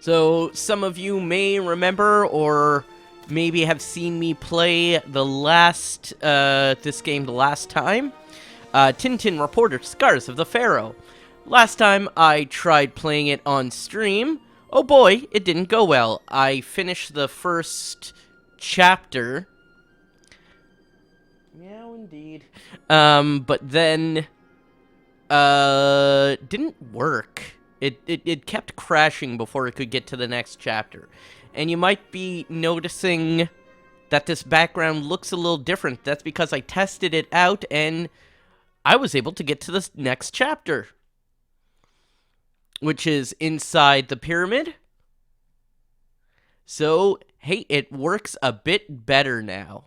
So, some of you may remember or maybe have seen me play this game the last time. Tintin reporter Cigars of the Pharaoh. Last time I tried playing it on stream, oh boy, it didn't go well. I finished the first chapter. Yeah, indeed. But then, didn't work. It kept crashing before it could get to the next chapter. And you might be noticing that this background looks a little different. That's because I tested it out and I was able to get to the next chapter, which is inside the pyramid. So, hey, it works a bit better now.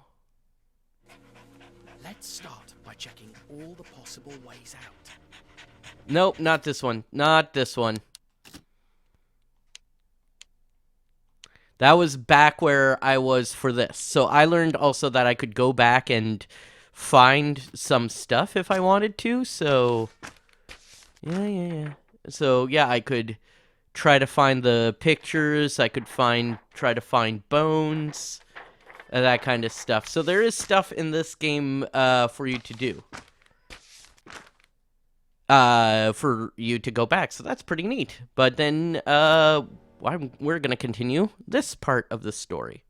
Let's start by checking all the possible ways out. Nope, not this one. Not this one. That was back where I was for this. So I learned also that I could go back and find some stuff if I wanted to. So, yeah. So, yeah, I could try to find the pictures. I could try to find bones. That kind of stuff. So there is stuff in this game for you to do. For you to go back. So that's pretty neat. But then we're going to continue this part of the story.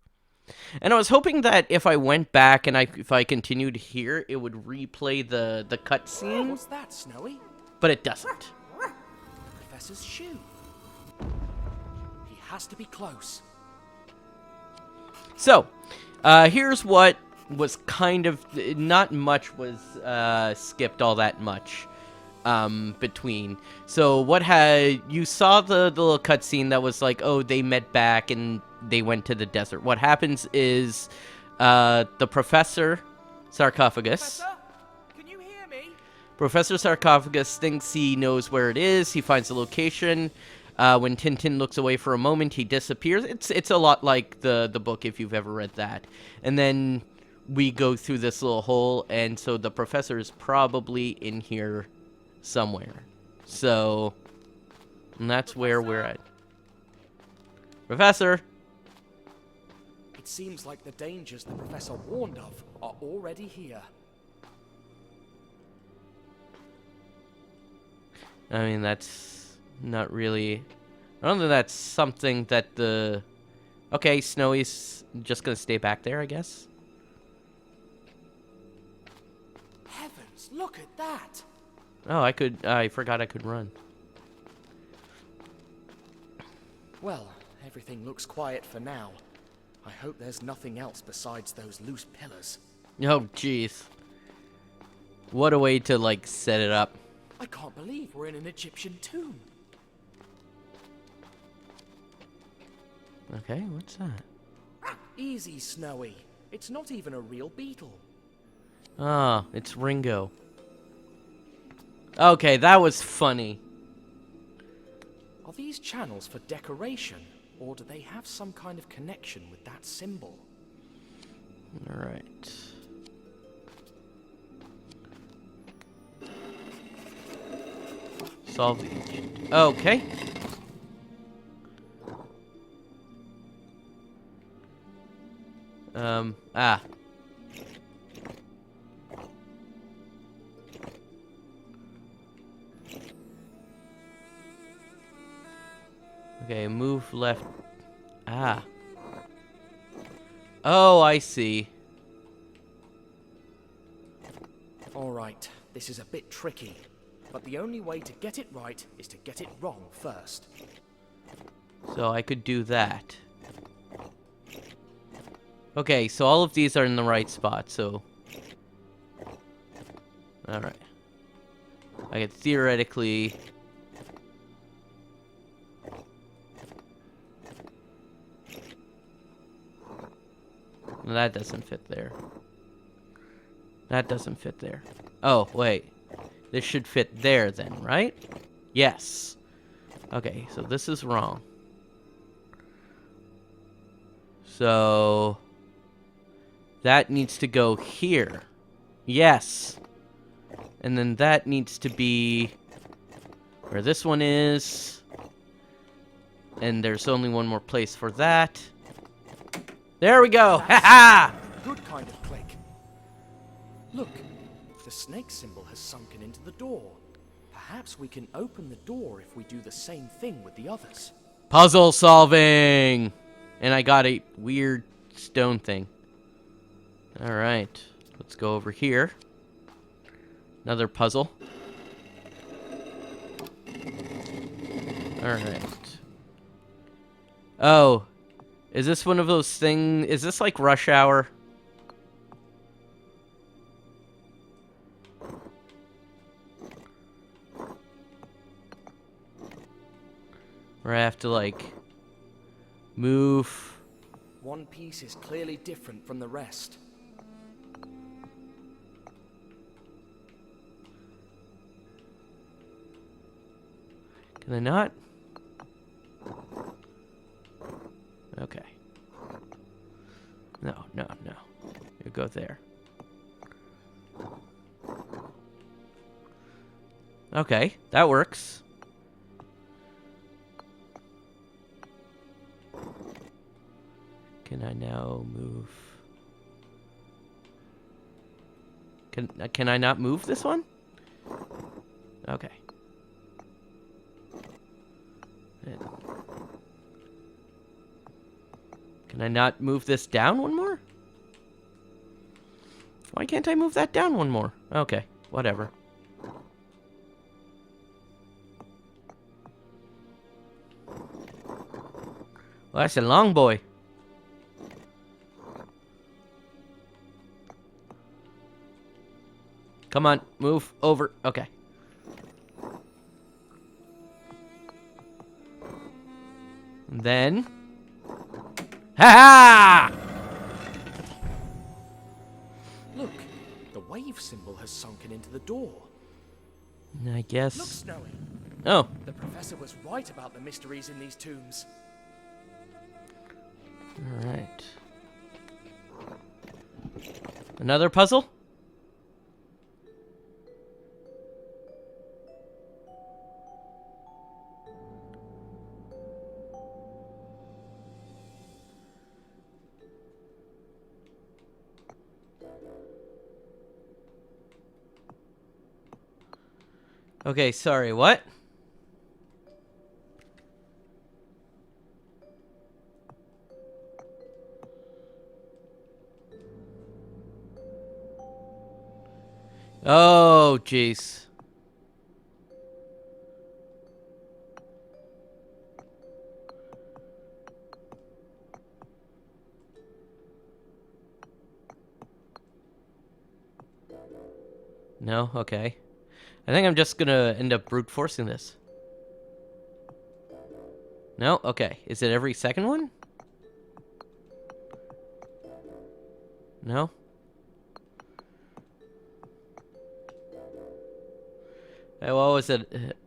And I was hoping that if I went back and if I continued here, it would replay the cutscene. What's that, Snowy? But it doesn't. The professor's shoe. He has to be close. So, here's what was kind of... Not much was skipped all that much between. So, you saw the little cutscene that was like, oh, they met back and they went to the desert. What happens is the Professor Sarcophagus... Professor, can you hear me? Professor Sarcophagus thinks he knows where it is. He finds the location. When Tintin looks away for a moment, he disappears. It's a lot like the book, if you've ever read that. And then we go through this little hole, and so the professor is probably in here somewhere. So, and that's where we're at. Professor! It seems like the dangers the professor warned of are already here. I mean, that's not really... I don't think that's something that the... Okay, Snowy's just gonna stay back there, I guess. Heavens, look at that! Oh, I forgot I could run. Well, everything looks quiet for now. I hope there's nothing else besides those loose pillars. Oh, jeez. What a way to, like, set it up. I can't believe we're in an Egyptian tomb. Okay, what's that? Easy, Snowy. It's not even a real beetle. Ah, it's Ringo. Okay, that was funny. Are these channels for decoration, or do they have some kind of connection with that symbol? Alright. Solve the... Okay. Ah. Okay, move left. Ah. Oh, I see. Alright, this is a bit tricky, but the only way to get it right is to get it wrong first. So I could do that. Okay, so all of these are in the right spot, so... Alright. I could theoretically... No, that doesn't fit there. That doesn't fit there. Oh, wait. This should fit there then, right? Yes. Okay, so this is wrong. So... that needs to go here. Yes. And then that needs to be... where this one is. And there's only one more place for that. There we go! Ha That's ha! a good kind of click. Look, the snake symbol has sunken into the door. Perhaps we can open the door if we do the same thing with the others. Puzzle solving! And I got a weird stone thing. Alright. Let's go over here. Another puzzle. Alright. Oh. Is this one of those things? Is this like Rush Hour? Where I have to like move. One piece is clearly different from the rest. Can I not? Okay. No. You go there. Okay, that works. Can I now move? Can I not move this one? Okay. Can I not move this down one more? Why can't I move that down one more? Okay, whatever. Well, that's a long boy. Come on, move over. Okay. And then... Ha-ha! Look, the wave symbol has sunken into the door. I Look, guess... Snowy. Oh. The professor was right about the mysteries in these tombs. Alright. Another puzzle? Okay, sorry, what? Oh, jeez. No? Okay. I think I'm just gonna end up brute forcing this. No? Okay. Is it every second one? No? Hey, what was it?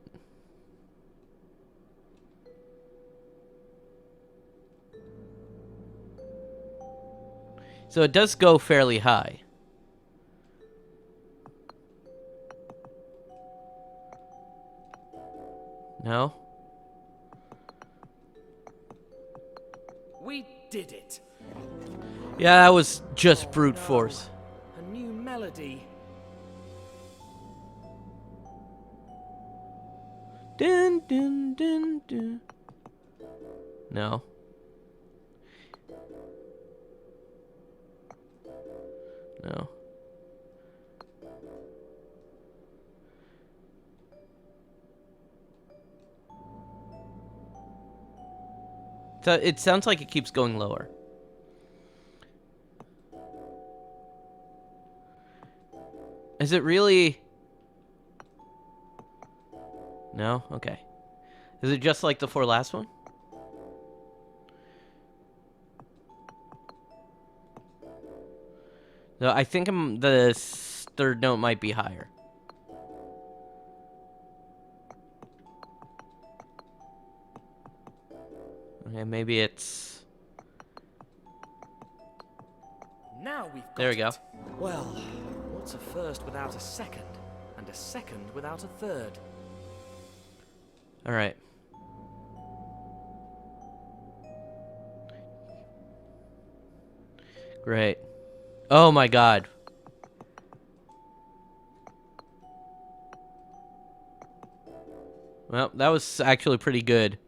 So it does go fairly high. No? We did it. Yeah, that was just brute force. A new melody. Dun, dun, dun, dun. No. No. So it sounds like it keeps going lower. Is it really? No? Okay. Is it just like the four last one? No, I think the third note might be higher. Okay, maybe it's... Now we've got There we go. it. Well, what's a first without a second? And a second without a third? Alright. Great. Oh my god. Well, that was actually pretty good.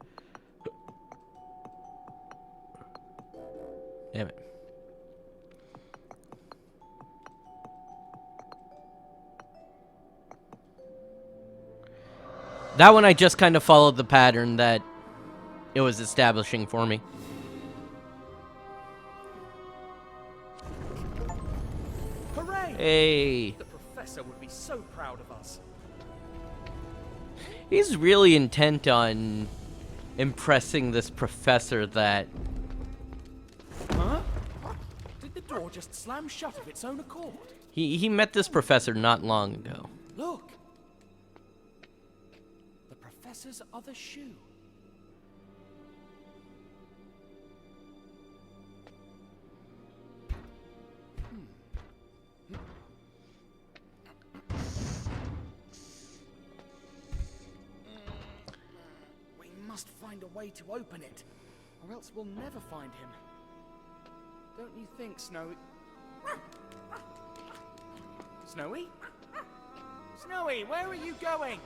Damn it. That one I just kind of followed the pattern that it was establishing for me. Hooray! Hey. The professor would be so proud of us. He's really intent on impressing this professor that... Huh? Did the door just slam shut of its own accord? He met this professor not long ago. Look! The professor's other shoe. We must find a way to open it, or else we'll never find him. Don't you think, Snowy? Snowy? Snowy, where are you going?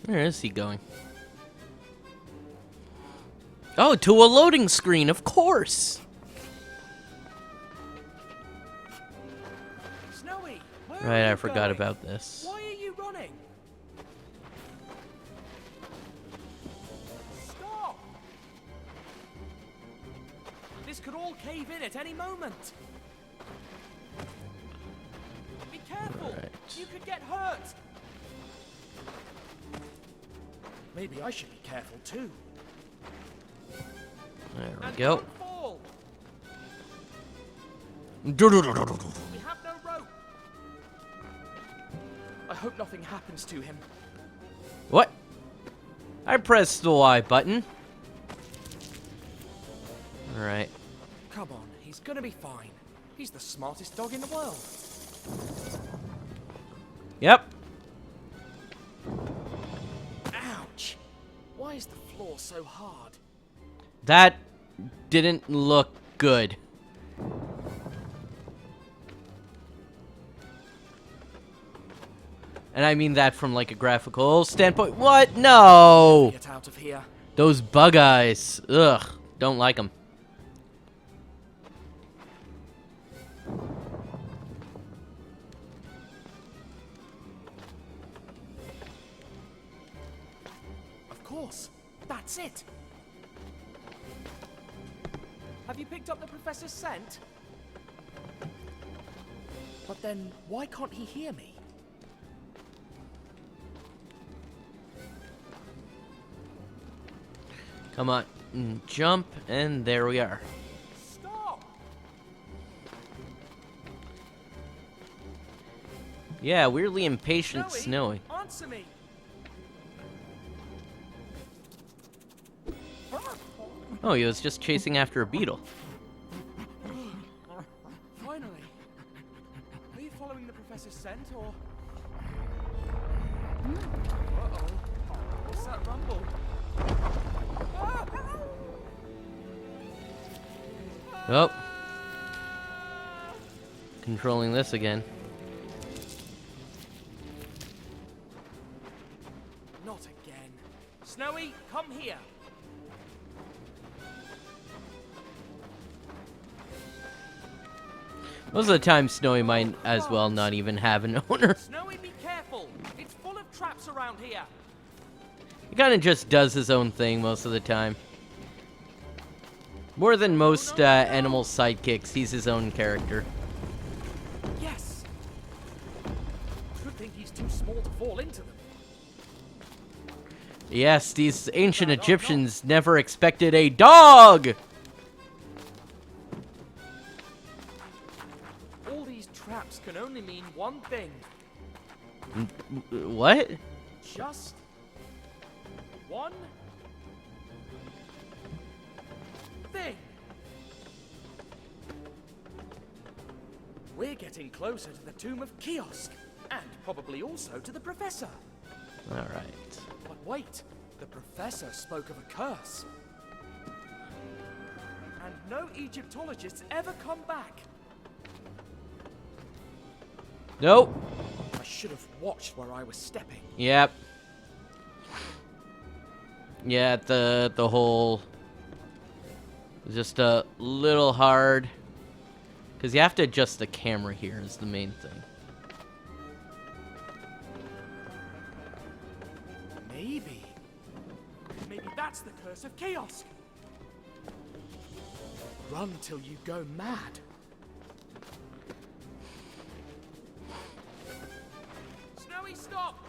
Where is he going? Oh, to a loading screen, of course! Snowy, where Right, are you I forgot going? about this. Why are you running? Stop! This could all cave in at any moment. Be careful! Right. You could get hurt! Maybe I should be careful too. There we And go. don't fall! We have no rope! I hope nothing happens to him. What? I pressed the Y button. Alright. Come on, he's gonna be fine. He's the smartest dog in the world. Yep. Ouch! Why is the floor so hard? That didn't look good. And I mean that from like a graphical standpoint. What? No! Get out of here. Those bug eyes. Ugh. Don't like them. Of course. That's it. Have you picked up the professor's scent? But then, why can't he hear me? Come on. Jump, and there we are. Stop! Yeah, weirdly impatient Snowy. Answer me! Oh, he was just chasing after a beetle. Finally. Are you following the professor's scent, or... Uh-oh. What's that rumble? Oh. Controlling this again. Not again. Snowy, come here. Most of the time, Snowy might as well not even have an owner. Snowy, be careful. It's full of traps around here. He kind of just does his own thing most of the time. More than most animal sidekicks, he's his own character. Yes. Good thing he's too small to fall into them. Yes, these ancient Egyptians never expected a dog! All these traps can only mean one thing. What? Just one thing. We're getting closer to the tomb of Kiosk, and probably also to the professor. Alright. But wait, the professor spoke of a curse. No Egyptologists ever come back. Nope. I should have watched where I was stepping. Yep. Yeah, the whole just a little hard because you have to adjust the camera here is the main thing. Maybe that's the curse of chaos. Run till you go mad. Snowy, stop!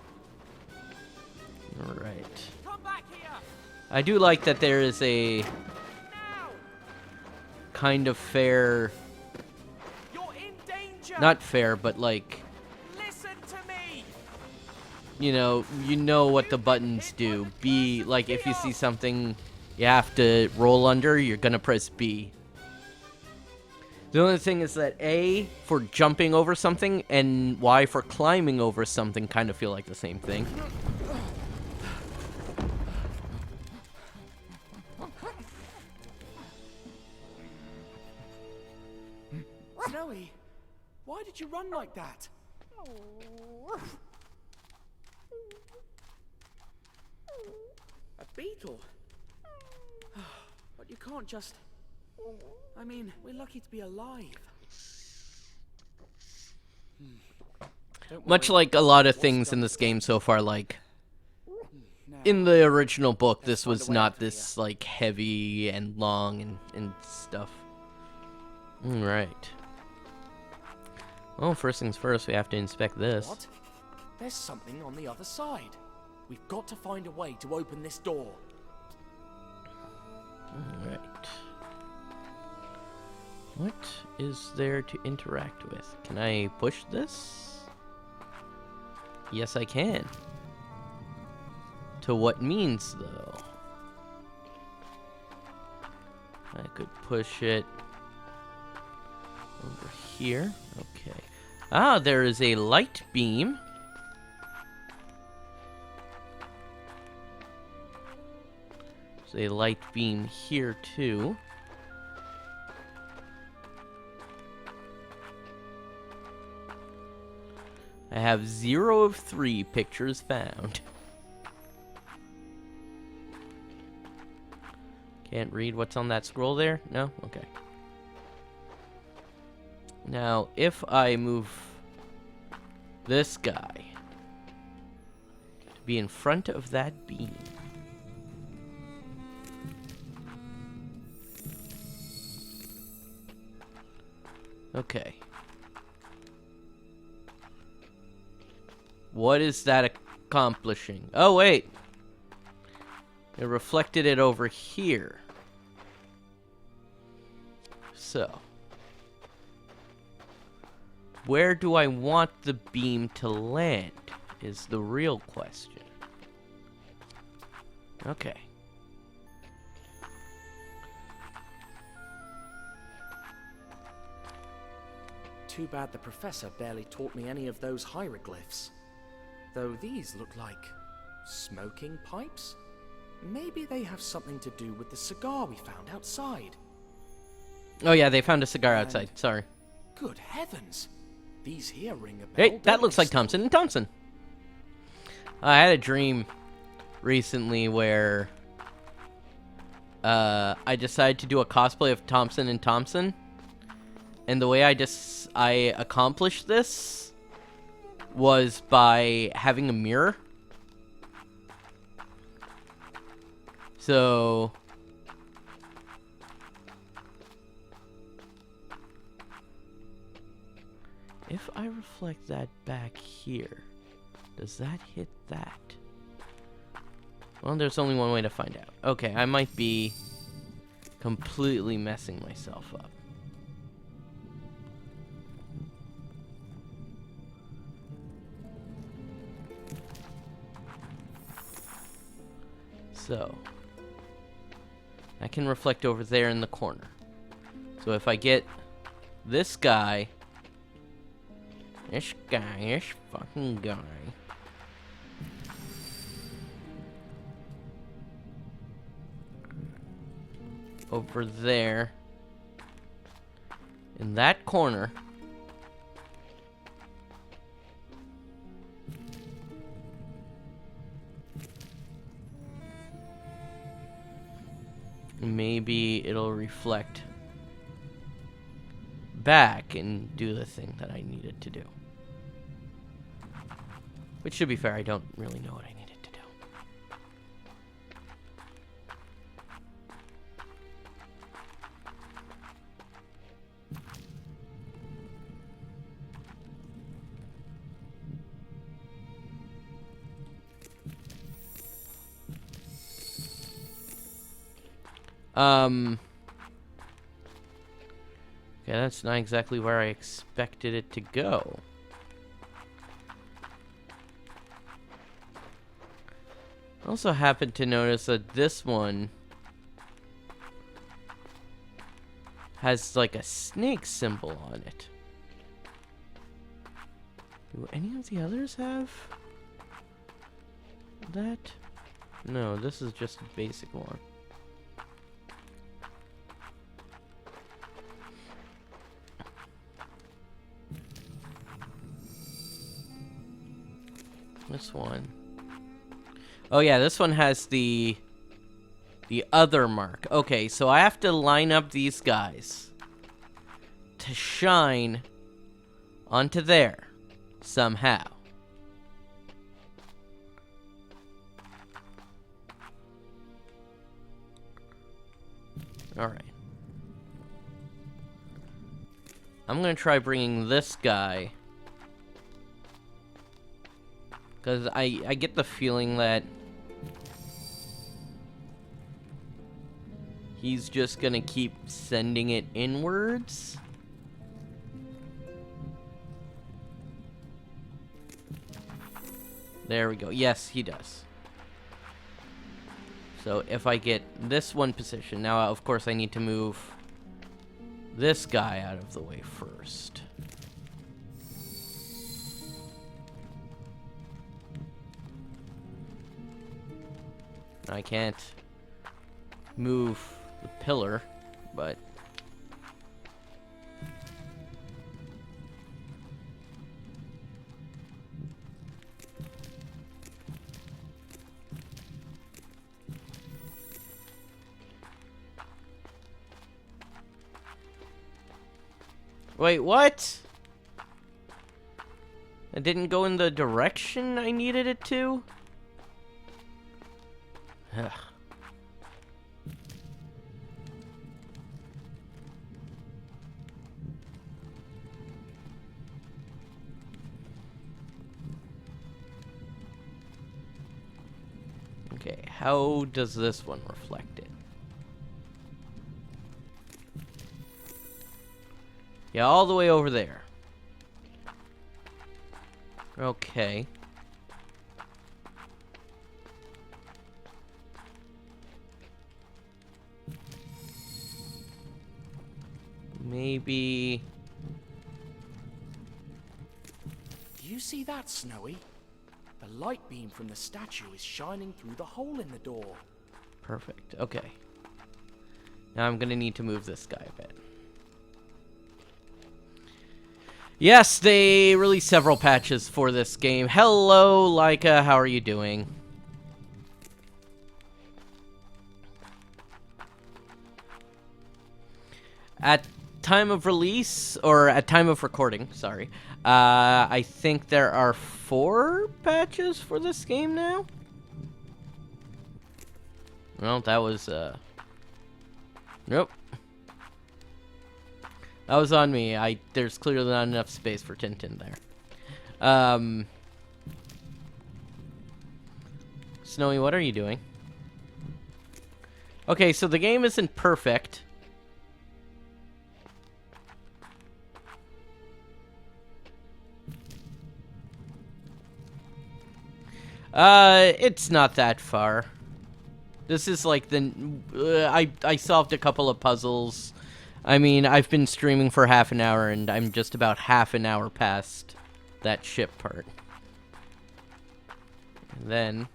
All right. Come back here! I do like that there is a Now! kind of fair, You're in danger! not fair, but like, Listen to me! you know what the buttons do. B, like if you see something you have to roll under, you're gonna press B. The only thing is that A for jumping over something and Y for climbing over something kind of feel like the same thing. Snowy, why did you run like that? A beetle? But you can't just... I mean, we're lucky to be alive. Much like a lot of things in this game so far, like in the original book, this was not this like heavy and long and stuff. Alright. Well, first things first, we have to inspect this. What? There's something on the other side. We've got to find a way to open this door. Alright. What is there to interact with? Can I push this? Yes, I can. To what means, though? I could push it over here. Okay. Ah, there is a light beam. There's a light beam here, too. I have 0 of 3 pictures found. Can't read what's on that scroll there? No? Okay. Now, if I move this guy to be in front of that beam. Okay. What is that accomplishing? Oh, wait. It reflected it over here. So. Where do I want the beam to land is the real question. Okay. Too bad the professor barely taught me any of those hieroglyphs. Though these look like smoking pipes? Maybe they have something to do with the cigar we found outside. Oh yeah, they found a cigar outside. Sorry. Good heavens. These here ring a bell. Hey, that don't looks they, like Thompson and Thompson. I had a dream recently where I decided to do a cosplay of Thompson and Thompson. And the way I accomplished this was by having a mirror. So if I reflect that back here, does that hit that? Well, there's only one way to find out. Okay, I might be completely messing myself up. So, I can reflect over there in the corner. So if I get this guy, this fucking guy, over there, in that corner. Maybe it'll reflect back and do the thing that I needed to do. Which, to be fair, I don't really know what I needed to do. Okay, that's not exactly where I expected it to go. I also happened to notice that this one has like a snake symbol on it. Do any of the others have that? No, this is just a basic one. This one. Oh yeah, this one has the other mark. Okay, so I have to line up these guys to shine onto there somehow. All right. I'm gonna try bringing this guy, because I get the feeling that he's just gonna keep sending it inwards. There we go. Yes, he does. So if I get this one position, now of course I need to move this guy out of the way first. I can't move the pillar, but wait, what? It didn't go in the direction I needed it to? Ugh. Okay, how does this one reflect it? Yeah, all the way over there. Okay. Maybe... Do you see that, Snowy? The light beam from the statue is shining through the hole in the door. Perfect. Okay. Now I'm gonna need to move this guy a bit. Yes, they released several patches for this game. Hello, Leica. How are you doing? At time of release, or at time of recording, sorry, I think there are 4 patches for this game now. Well, that was, nope. That was on me. There's clearly not enough space for Tintin there. Snowy, what are you doing? Okay, so the game isn't perfect. It's not that far. This is like the... I solved a couple of puzzles. I mean, I've been streaming for half an hour, and I'm just about half an hour past that ship part. And then...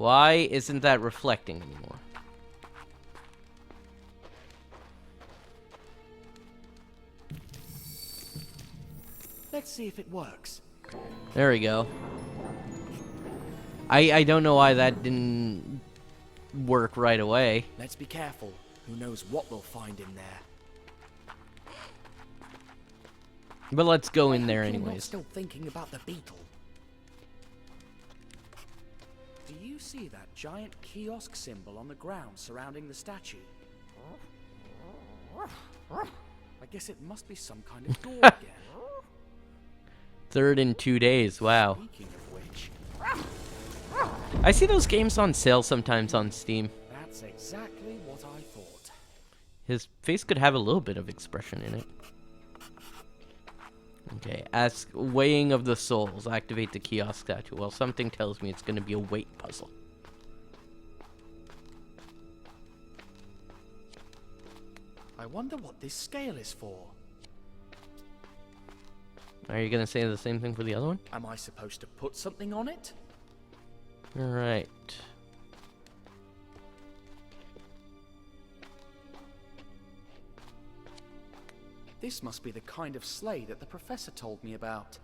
Why isn't that reflecting anymore? Let's see if it works. There we go. I don't know why that didn't work right away. Let's be careful. Who knows what we'll find in there. But let's go in there You're not anyways. still thinking about the beetle. Do you see that giant kiosk symbol on the ground surrounding the statue? I guess it must be some kind of door again. Third in 2 days. Wow. Speaking of which, I see those games on sale sometimes on Steam. that's exactly what I thought. His face could have a little bit of expression in it. Okay, ask weighing of the souls. Activate the kiosk statue. Well, something tells me it's going to be a weight puzzle. I wonder what this scale is for. Are you going to say the same thing for the other one? Am I supposed to put something on it? Alright. This must be the kind of sleigh that the professor told me about.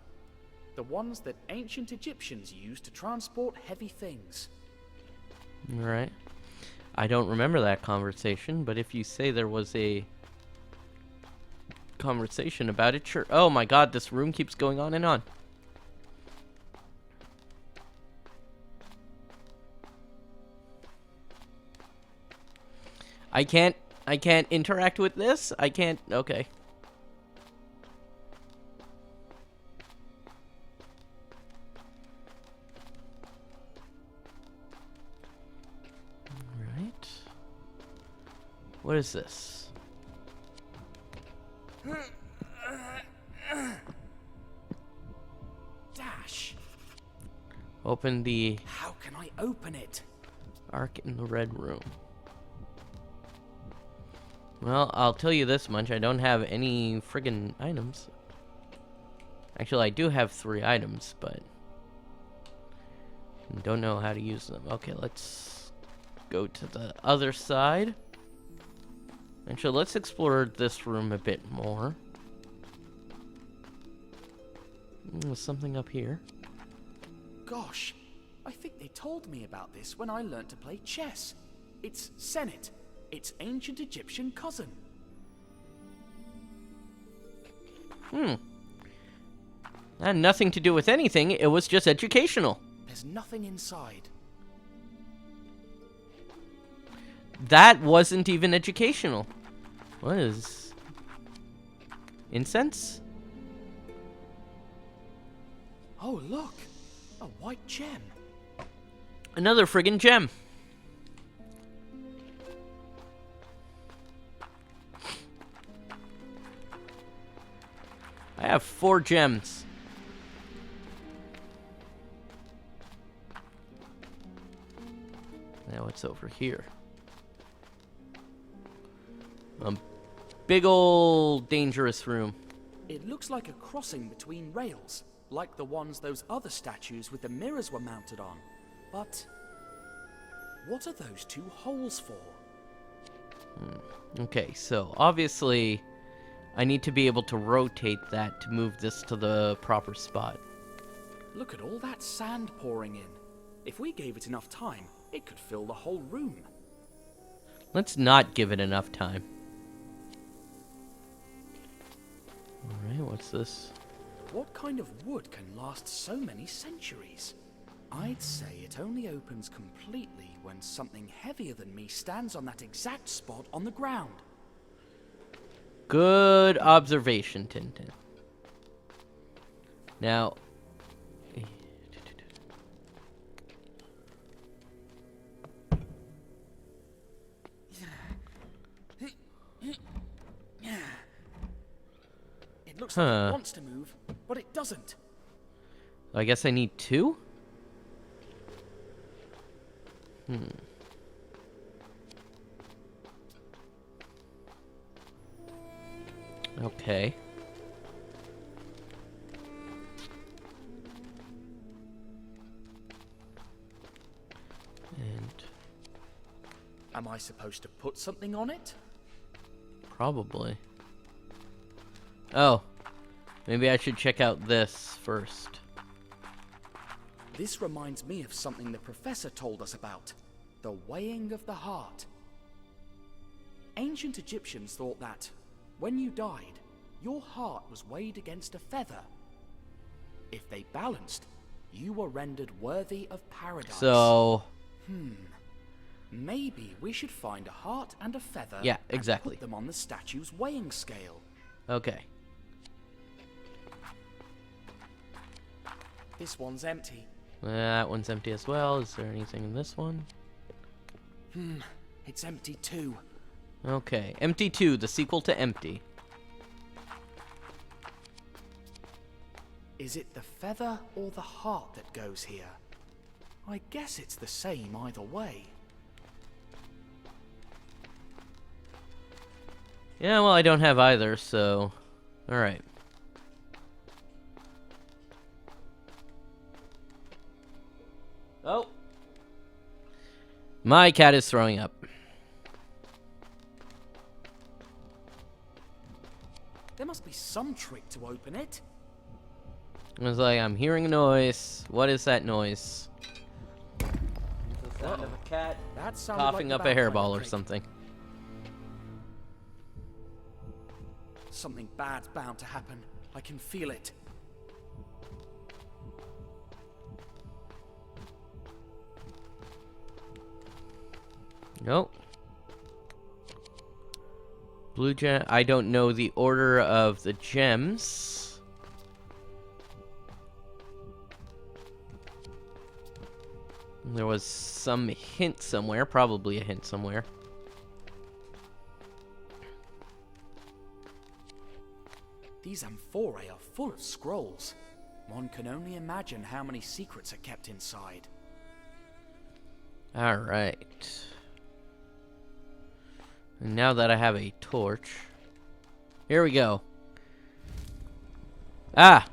The ones that ancient Egyptians used to transport heavy things. Alright. I don't remember that conversation, but if you say there was a conversation about it, sure. Oh my god, this room keeps going on and on. I can't interact with this? I can't, okay. Alright. What is this? Dash! Open the How can I open it? arc in the red room. Well, I'll tell you this much. I don't have any friggin' items. Actually, I do have 3 items, but don't know how to use them. Okay, let's go to the other side. Actually, let's explore this room a bit more. There's something up here. Gosh, I think they told me about this when I learned to play chess. It's Senet, its ancient Egyptian cousin. That had nothing to do with anything. It was just educational. There's nothing inside. That wasn't even educational. What is... incense? Oh, look! A white gem. Another friggin' gem. I have 4 gems. Now what's over here? A big old dangerous room. It looks like a crossing between rails, like the ones those other statues with the mirrors were mounted on. But what are those 2 holes for? Okay, so obviously I need to be able to rotate that to move this to the proper spot. Look at all that sand pouring in. If we gave it enough time, it could fill the whole room. Let's not give it enough time. Alright, what's this? What kind of wood can last so many centuries? I'd say it only opens completely when something heavier than me stands on that exact spot on the ground. Good observation, Tintin. Now... It looks like it wants to move, but it doesn't. I guess I need 2? Okay. Am I supposed to put something on it? Probably. Oh. Maybe I should check out this first. This reminds me of something the professor told us about. The weighing of the heart. Ancient Egyptians thought that, when you died, your heart was weighed against a feather. If they balanced, you were rendered worthy of paradise. So... Maybe we should find a heart and a feather yeah, exactly. and put them on the statue's weighing scale. Okay. This one's empty. That one's empty as well. Is there anything in this one? It's empty too. Okay. Empty 2, the sequel to Empty. Is it the feather or the heart that goes here? I guess it's the same either way. Yeah, well, I don't have either, so... Alright. Oh! My cat is throwing up. There must be some trick to open it. I was like, I'm hearing a noise. What is that noise? It's the sound of a cat That sounded coughing like up the a hairball background or trick. something. Something bad's bound to happen. I can feel it. Nope. Blue gem. I don't know the order of the gems. There was some hint somewhere, probably a hint somewhere. These amphorae are full of scrolls. One can only imagine how many secrets are kept inside. Alright. And now that I have a torch... Here we go. Ah!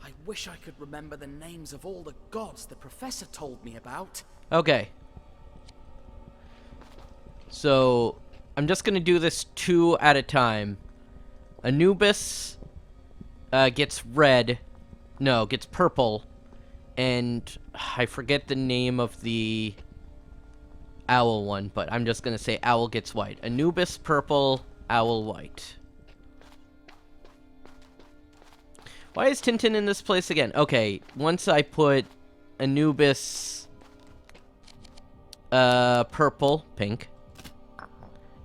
I wish I could remember the names of all the gods the professor told me about. Okay. So, I'm just gonna do this 2 at a time. Anubis gets red. No, gets purple. And I forget the name of the owl one, but I'm just gonna say owl gets white. Anubis purple, owl white. Why is Tintin in this place again? Okay, once I put Anubis purple, pink,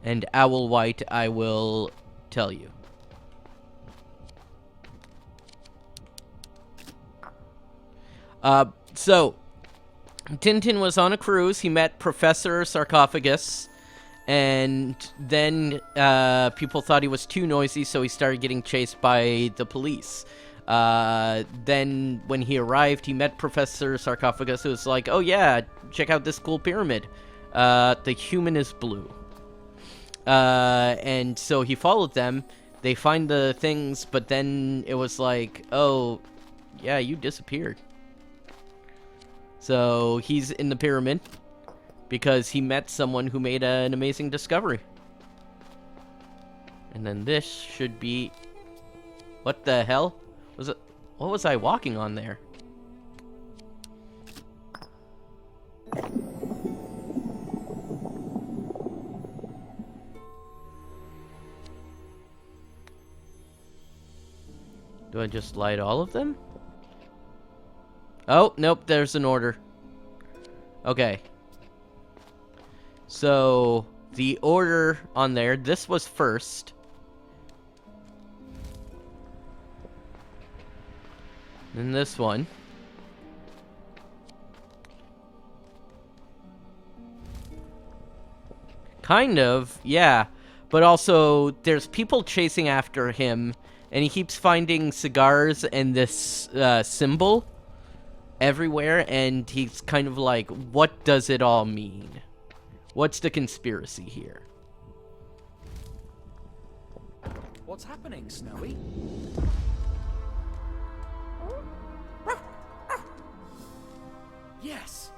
and owl white, I will tell you. So, Tintin was on a cruise. He met Professor Sarcophagus, and then people thought he was too noisy, so he started getting chased by the police. Then, when he arrived, he met Professor Sarcophagus, who was like, oh yeah, check out this cool pyramid. The human is blue. And so he followed them. They find the things, but then it was like, oh, yeah, you disappeared. So he's in the pyramid because he met someone who made an amazing discovery. And then this should be... What the hell? Was it? What was I walking on there? Do I just light all of them? Oh, nope, there's an order. Okay. So, the order on there, this was first. Then this one. Kind of, yeah. But also, there's people chasing after him, and he keeps finding cigars and this symbol everywhere, and he's kind of like, what does it all mean? What's the conspiracy here? What's happening, Snowy? Yes.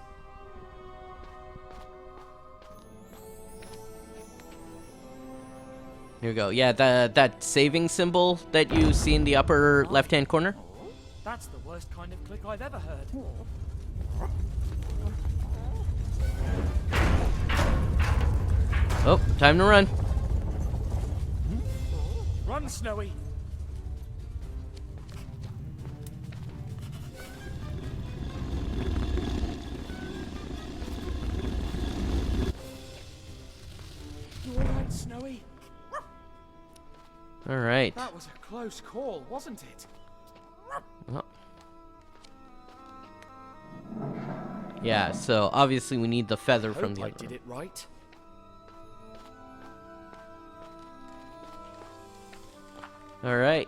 Here we go. Yeah, that saving symbol that you see in the upper left-hand corner. That's the worst kind of click I've ever heard. Oh, time to run. Run, Snowy. You all right, Snowy? All right. That was a close call, wasn't it? Well. Yeah, so obviously we need the feather from the I other did room. it right. All right.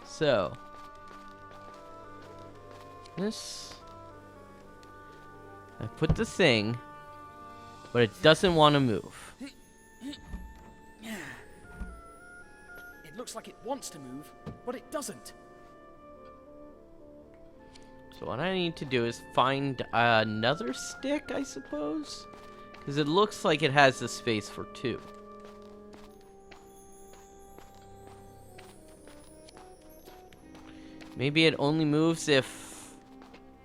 So this, I put the thing, but it doesn't want to move. It looks like it wants to move, but it doesn't. So what I need to do is find another stick, I suppose, because it looks like it has the space for two. Maybe it only moves if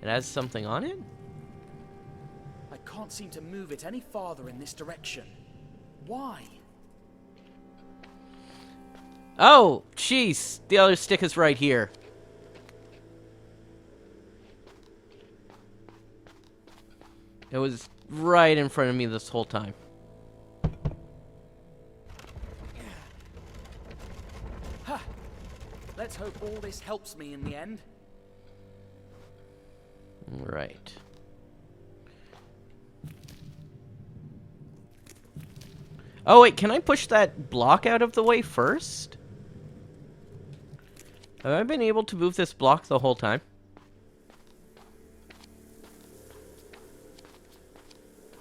it has something on it? I can't seem to move it any farther in this direction. Why? Oh, jeez. The other stick is right here. It was right in front of me this whole time. Ha! Let's hope all this helps me in the end. Right. Oh, wait, can I push that block out of the way first? Have I been able to move this block the whole time?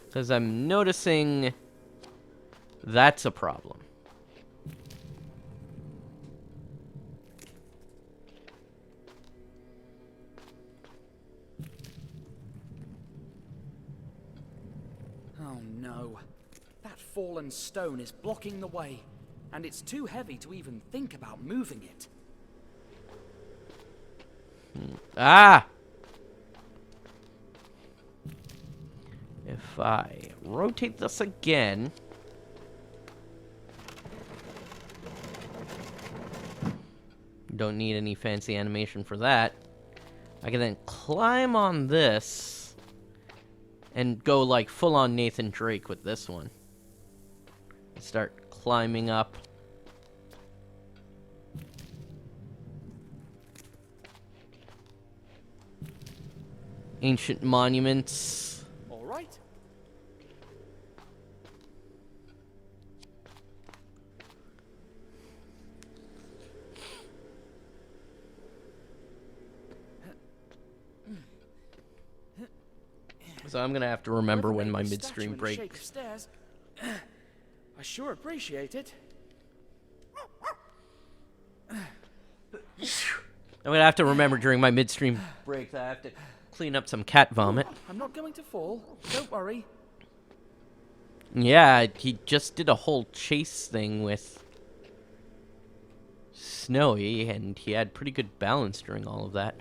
Because I'm noticing that's a problem. Oh no. That fallen stone is blocking the way, and it's too heavy to even think about moving it. Ah! If I rotate this again... Don't need any fancy animation for that. I can then climb on this and go like full-on Nathan Drake with this one. Start climbing up. Ancient monuments. All right. So I'm gonna have to remember Whoever when made my this midstream statue in the shape break. of stairs, I sure appreciate it. I'm gonna have to remember during my midstream break that I have to clean up some cat vomit. I'm not going to fall. Don't worry. Yeah, he just did a whole chase thing with Snowy, and he had pretty good balance during all of that.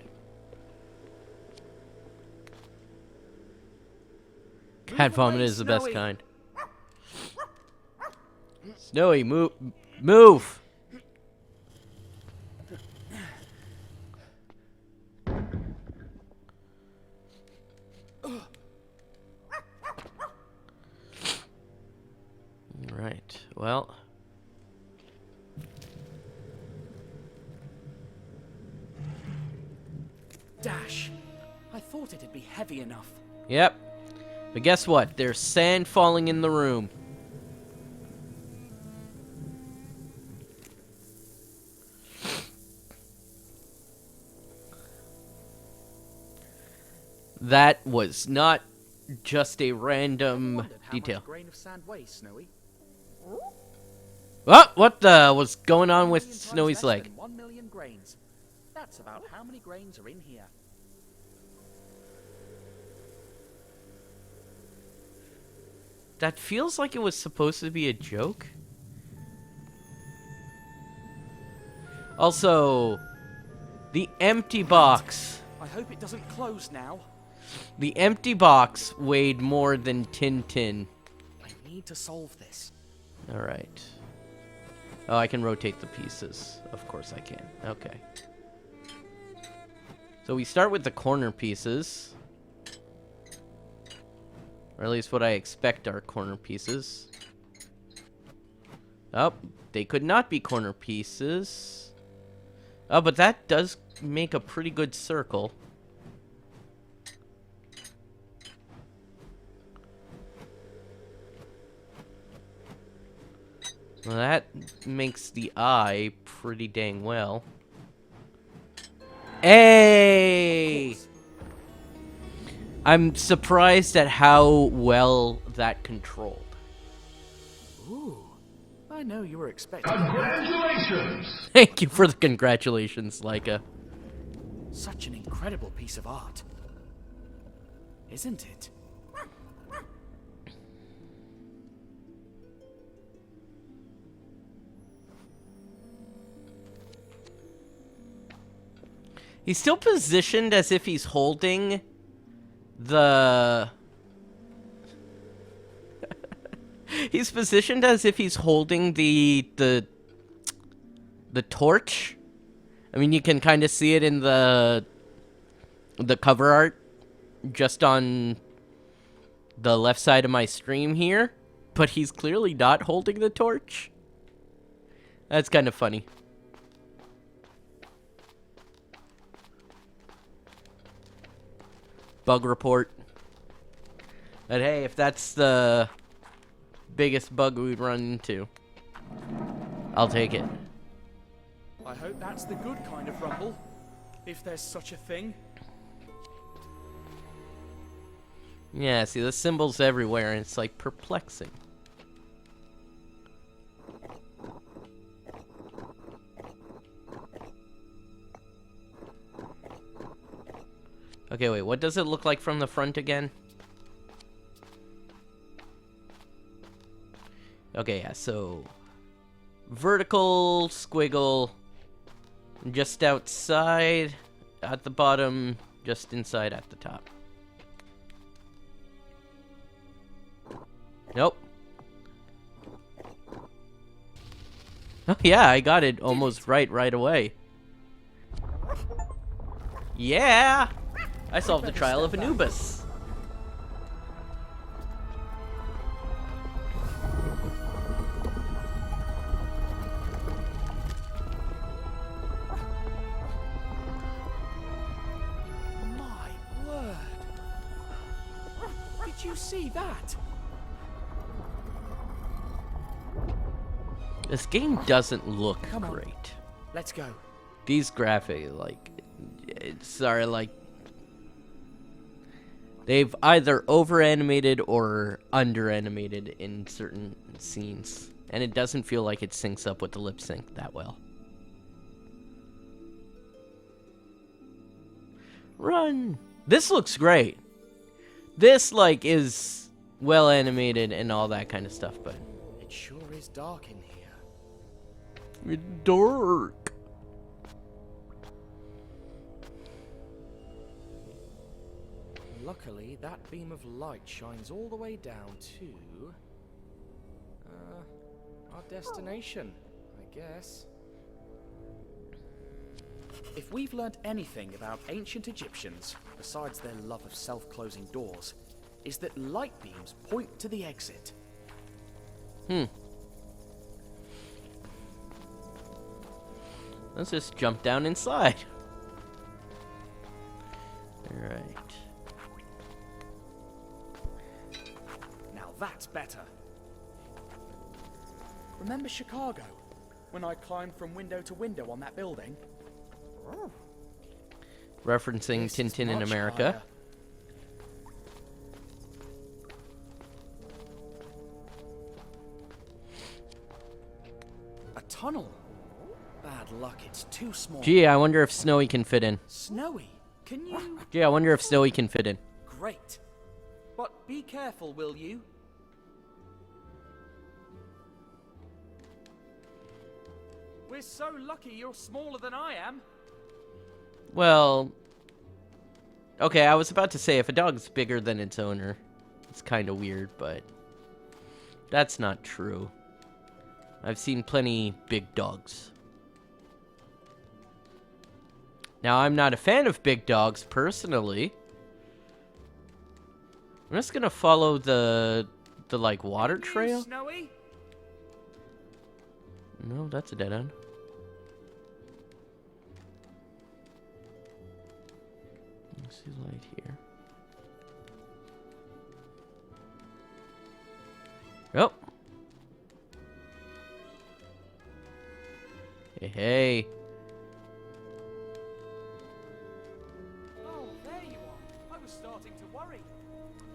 Cat Move vomit away, is the best Snowy. kind. Snowy, move! Move! Right, well... Dash. I thought it'd be heavy enough. Yep. But guess what? There's sand falling in the room. That was not just a random Wondered how detail. much a grain of sand weighs, Snowy. Oh, what the was going on 1 with million times Snowy's less leg? than 1 million grains. That's about how many grains are in here. That feels like it was supposed to be a joke. Also, the empty box. I hope it doesn't close now. The empty box weighed more than Tintin. I need to solve this. Alright. Oh, I can rotate the pieces. Of course I can. Okay. So we start with the corner pieces. Or at least what I expect are corner pieces. Oh, they could not be corner pieces. Oh, but that does make a pretty good circle. Well, that makes the eye pretty dang well. Hey! I'm surprised at how well that controlled. Ooh, I know you were expecting. Congratulations! Thank you for the congratulations, Leica. Such an incredible piece of art, isn't it? He's still positioned as if he's holding the... He's positioned as if he's holding the torch. I mean, you can kind of see it in the cover art just on the left side of my stream here, but he's clearly not holding the torch. That's kind of funny. Bug report. But hey, if that's the biggest bug we'd run into, I'll take it. I hope that's the good kind of rumble, if there's such a thing. Yeah, see, the symbols everywhere, and it's like perplexing. Okay, wait, what does it look like from the front again? Okay, yeah, so vertical squiggle just outside at the bottom, just inside at the top. Nope. Oh yeah, I got it almost right away. Yeah! I solved the trial of Anubis. My word! Did you see that? This game doesn't look Come on. great. Let's go. These graphics, like, sorry, like, they've either over-animated or under-animated in certain scenes. And it doesn't feel like it syncs up with the lip sync that well. Run! This looks great. This, like, is well-animated and all that kind of stuff, but... It sure is dark in here. It's dark. Luckily, that beam of light shines all the way down to... our destination, I guess. If we've learnt anything about ancient Egyptians, besides their love of self-closing doors, is that light beams point to the exit. Let's just jump down inside. Alright. Now that's better. Remember Chicago? When I climbed from window to window on that building? Referencing This is Tintin in much America. higher. A tunnel? Bad luck, it's too small. Gee, I wonder if Snowy can fit in. Snowy, can you? Gee, I wonder if Snowy can fit in. Great. But be careful, will you? We're so lucky you're smaller than I am. Well, okay, I was about to say if a dog's bigger than its owner, it's kind of weird, but that's not true. I've seen plenty big dogs. Now, I'm not a fan of big dogs personally. I'm just gonna follow the like water trail. Snowy? No, that's a dead end. Let's see the light here. Oh. Hey, hey. Oh, there you are. I was starting to worry.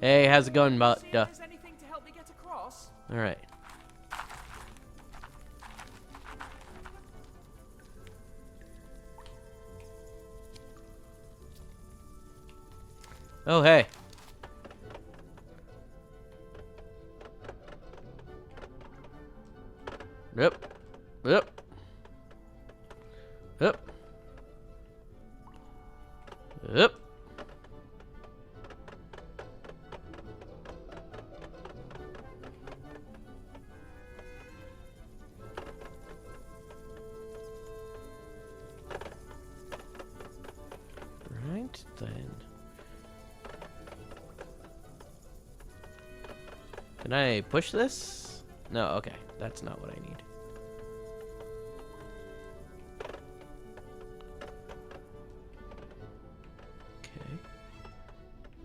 Hey, how's it going, See if there's anything to help me get across. All right. Oh, hey. Yep. Yep. Yep. Yep. Right then. Can I push this? No, okay. That's not what I need. Okay.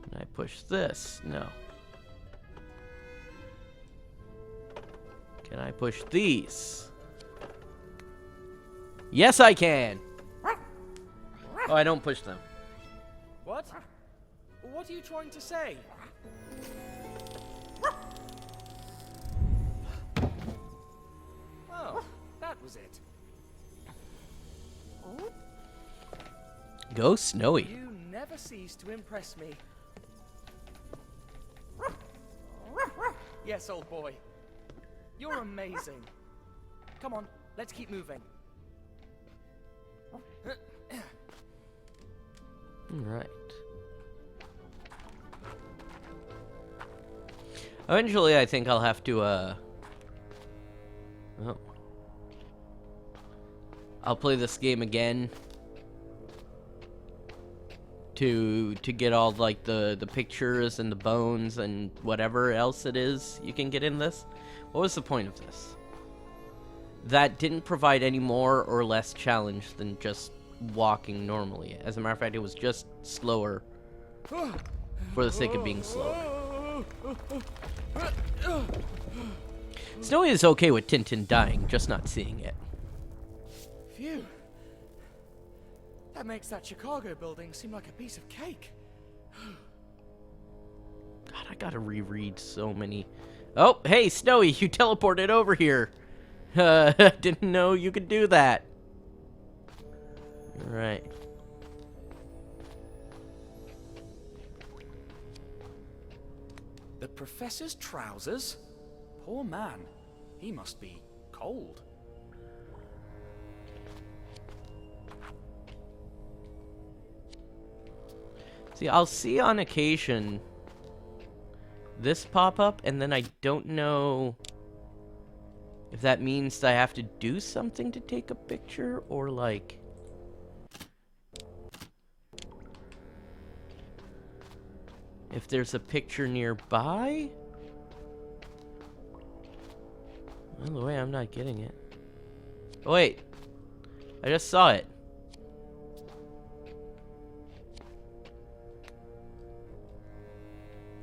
Can I push this? No. Can I push these? Yes, I can! Oh, I don't push them. What? What are you trying to say? Oh, that was it. Go Snowy. You never cease to impress me. Yes, old boy. You're amazing. Come on, let's keep moving. Right. Eventually, I think I'll have to, oh. I'll play this game again to get all, like, the pictures and the bones and whatever else it is you can get in this. What was the point of this? That didn't provide any more or less challenge than just walking normally. As a matter of fact, it was just slower for the sake of being slower. Snowy is okay with Tintin dying, just not seeing it. Phew. That makes that Chicago building seem like a piece of cake. God, I gotta reread so many. Oh, hey, Snowy, you teleported over here. Didn't know you could do that. All right. The professor's trousers? Poor man. He must be cold. See, I'll see on occasion this pop up, and then I don't know if that means that I have to do something to take a picture, or like... if there's a picture nearby? By the way, I'm not getting it. Oh, wait. I just saw it.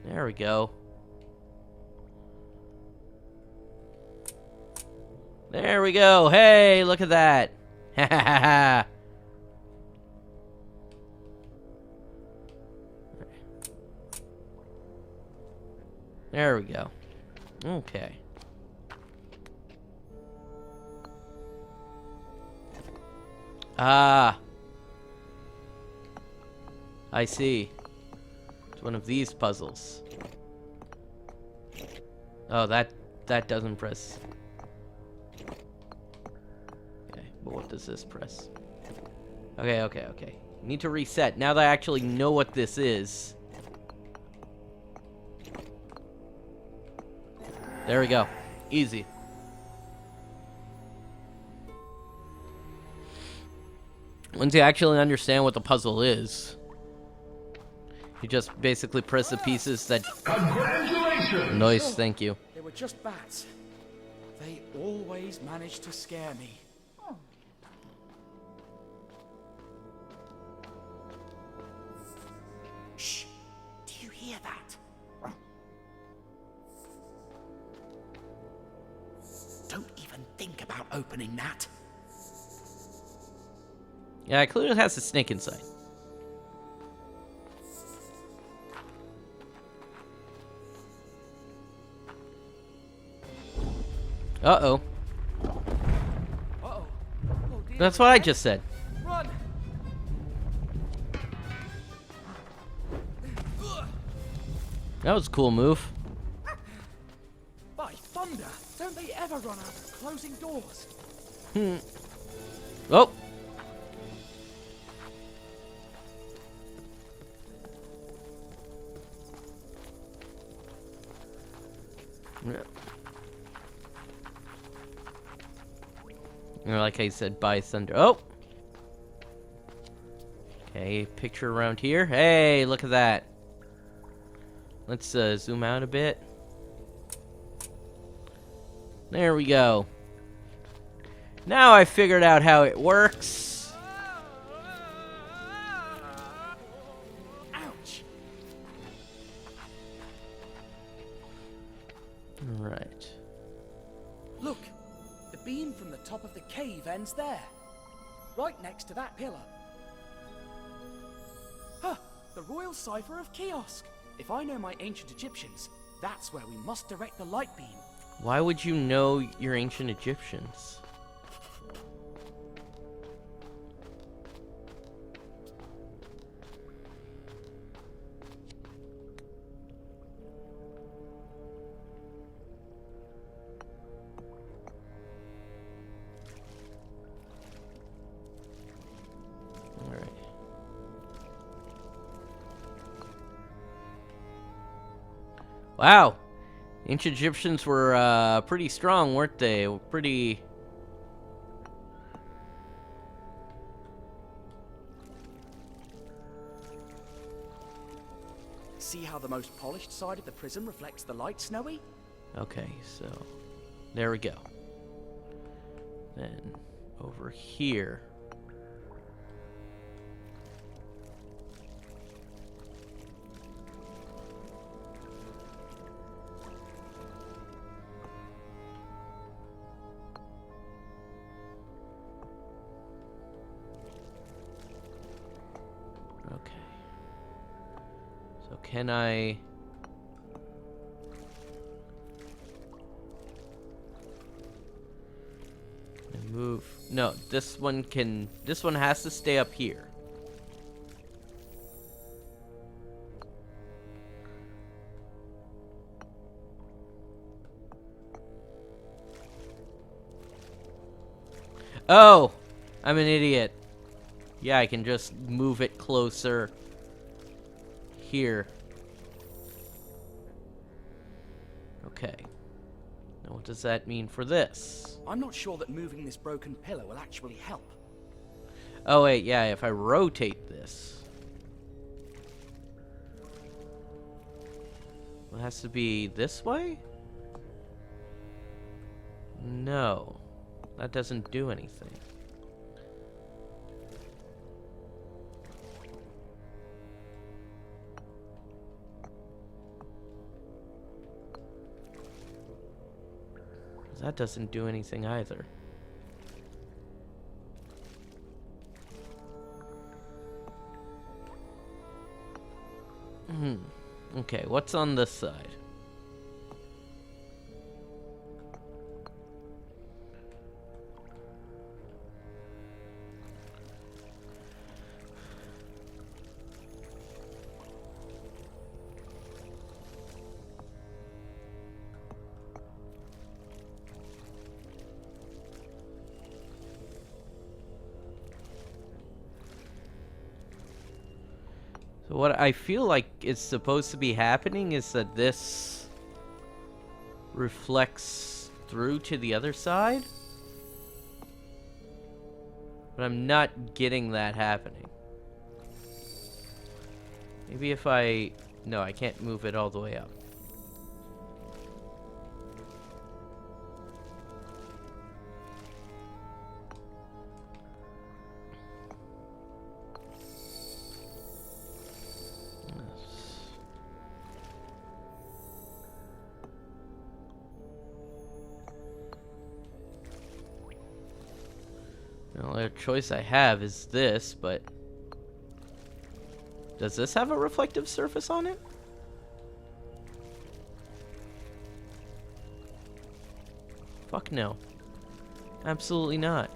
There we go. There we go. Hey, look at that. Ha ha ha ha. There we go. Okay. Ah. I see. It's one of these puzzles. Oh, that doesn't press. Okay. does this press? Okay, okay, okay. Need to reset. Now that I actually know what this is. There we go. Easy. Once you actually understand what the puzzle is, you just basically press the pieces that... Congratulations! Nice, thank you. They were just bats. They always managed to scare me. Shh! Do you hear that? Don't even think about opening that. Yeah, it clearly has a snake inside. Uh-oh. Uh-oh. Oh, dear. That's what I just said. Run! That was a cool move. By thunder! Don't they ever run out of closing doors? Oh! Or like I said, by thunder. Oh! Okay, picture around here. Hey, look at that. Let's zoom out a bit. There we go. Now I figured out how it works. Ouch! Alright. Look! The beam from the top of the cave ends there. Right next to that pillar. Huh! The royal cipher of Kiosk. If I know my ancient Egyptians, that's where we must direct the light beam. Why would you know your ancient Egyptians? Alright. Wow! Ancient Egyptians were pretty strong, weren't they? Pretty... See how the most polished side of the prism reflects the light, Snowy? Okay, so... There we go. Then, over here... Okay. So can I... move? No, this one can... This one has to stay up here. Oh! I'm an idiot. Yeah, I can just move it closer here. Okay. Now what does that mean for this? I'm not sure that moving this broken pillar will actually help. Oh wait, yeah, if I rotate this. It has to be this way? No. That doesn't do anything. That doesn't do anything either. Okay, what's on this side? So what I feel like is supposed to be happening is that this reflects through to the other side. But I'm not getting that happening. Maybe if I... No, I can't move it all the way up. The only other choice I have is this, but... Does this have a reflective surface on it? Fuck no. Absolutely not.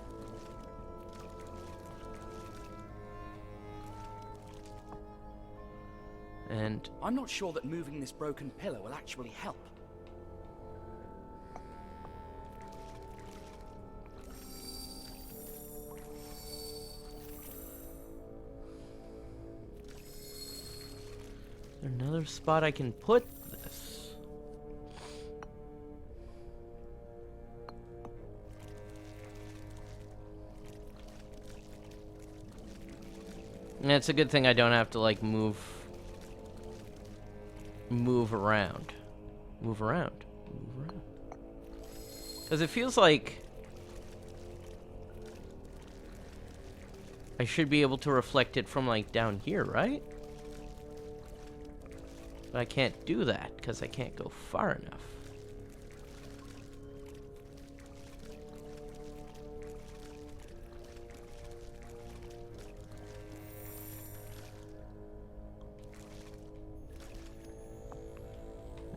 And... I'm not sure that moving this broken pillar will actually help. Another spot I can put this. And it's a good thing I don't have to like move around. Move around. Because it feels like I should be able to reflect it from like down here, right? But I can't do that because I can't go far enough.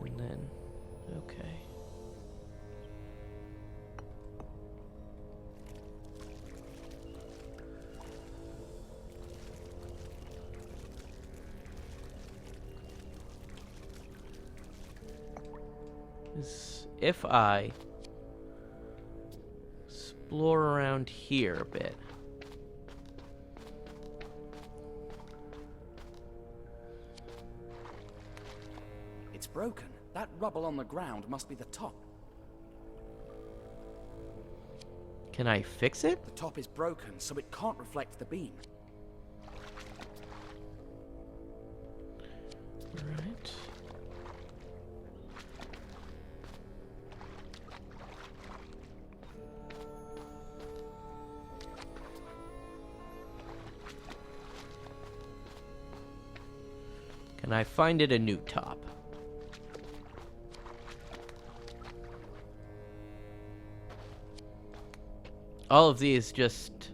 And then, okay. If I explore around here a bit. It's broken. That rubble on the ground must be the top. Can I fix it? The top is broken, so it can't reflect the beam. Right. Can I find it a new top? All of these just...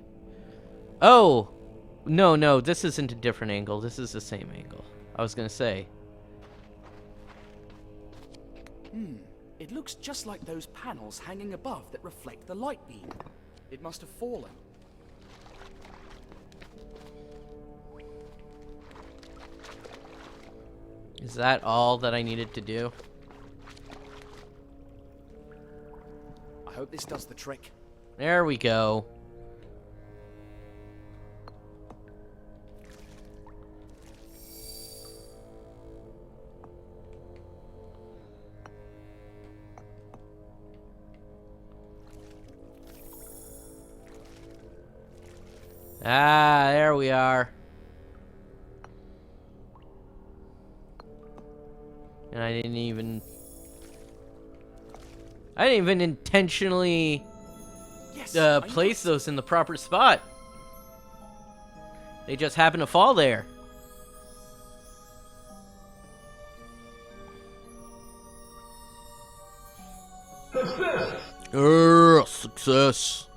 Oh! No, this isn't a different angle. This is the same angle. I was gonna say. It looks just like those panels hanging above that reflect the light beam. It must have fallen. Is that all that I needed to do? I hope this does the trick. There we go. Ah, there we are. And I didn't even intentionally Yes, place those in the proper spot. They just happen to fall there. Success! Success.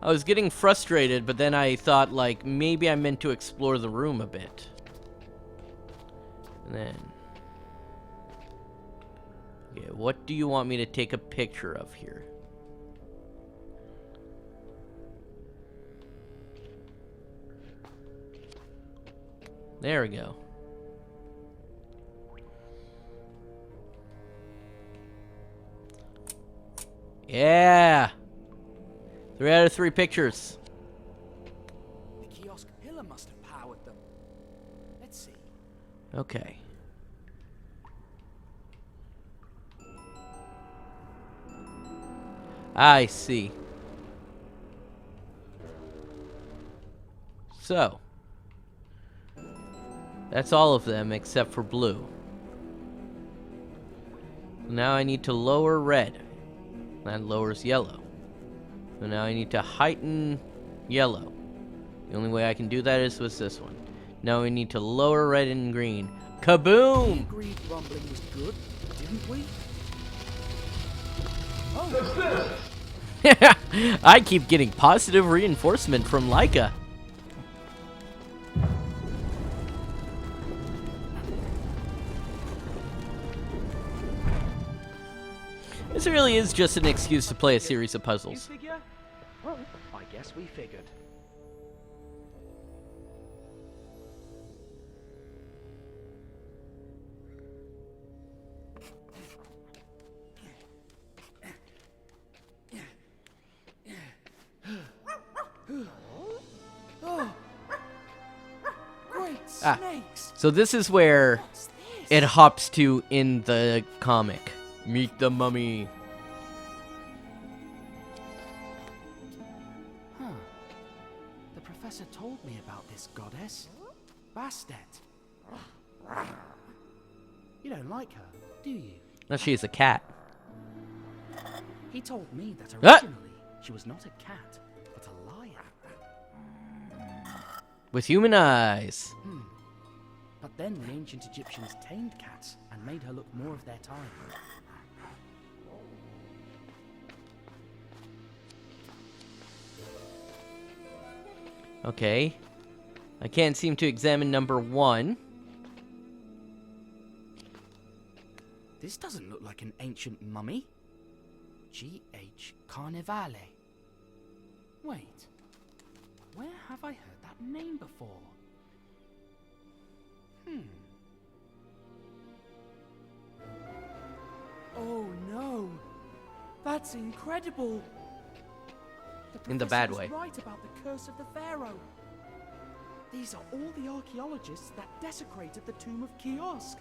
I was getting frustrated, but then I thought, like, maybe I meant to explore the room a bit. And then... Okay, what do you want me to take a picture of here? There we go. Yeah! 3 out of 3 pictures. The kiosk pillar must have powered them. Let's see. Okay. I see. So. That's all of them except for blue. Now I need to lower red. That lowers yellow. So now I need to heighten yellow. The only way I can do that is with this one. Now we need to lower red and green. We Kaboom! agreed rumbling was good, didn't we? Oh, Assist! I keep getting positive reinforcement from Leica. This really is just an excuse to play a series of puzzles. figure? Well, I guess we figured. Oh, great Ah. snakes! So this is where What's this? it hops to in the comic. Meet the mummy. Huh. The professor told me about this goddess. Bastet. You don't like her, do you? No, she's a cat. He told me that Ah! originally she was not a cat, but a lion. With human eyes. But then the ancient Egyptians tamed cats and made her look more of their time. Okay. I can't seem to examine number 1. This doesn't look like an ancient mummy. G.H. Carnevale. Wait. Where have I heard that name before? Oh no! That's incredible! In the bad professor way. was right about the curse of the Pharaoh. These are all the archaeologists that desecrated the tomb of Kiosk.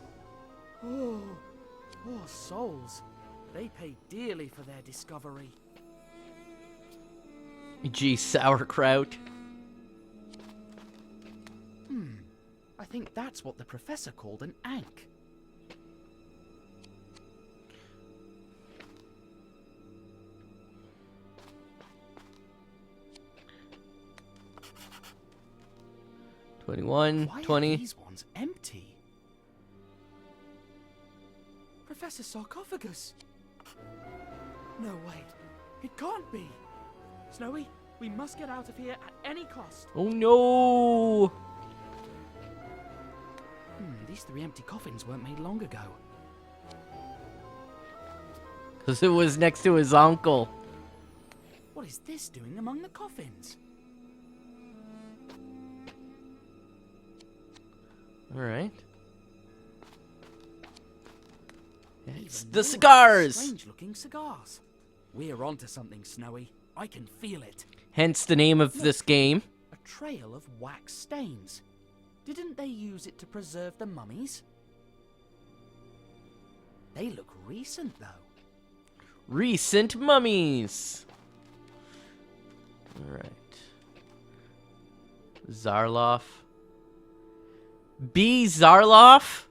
Oh, poor souls. They paid dearly for their discovery. Gee, sauerkraut. I think that's what the professor called an ankh. Why 20. are these ones empty? Professor Sarcophagus. No way. It can't be. Snowy, we must get out of here at any cost. Oh no! These 3 empty coffins weren't made long ago. Because it was next to his uncle. What is this doing among the coffins? Alright. It's Even the more cigars! Strange-looking cigars. We're onto something, Snowy. I can feel it. Hence the name of this game. A trail of wax stains. Didn't they use it to preserve the mummies? They look recent, though. Recent mummies. Alright. Zarloff. B. Zarloff?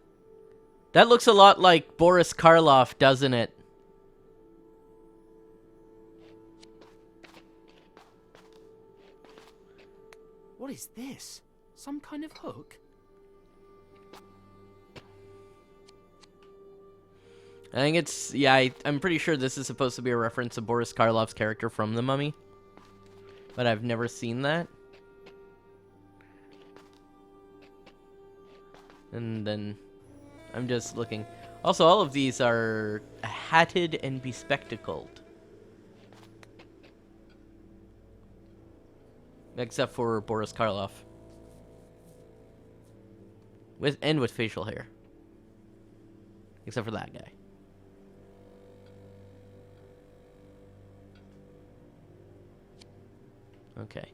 That looks a lot like Boris Karloff, doesn't it? What is this? Some kind of hook? I think it's... Yeah, I'm pretty sure this is supposed to be a reference to Boris Karloff's character from The Mummy. But I've never seen that. And then... I'm just looking. Also, all of these are hatted and bespectacled. Except for Boris Karloff. With facial hair. Except for that guy. Okay.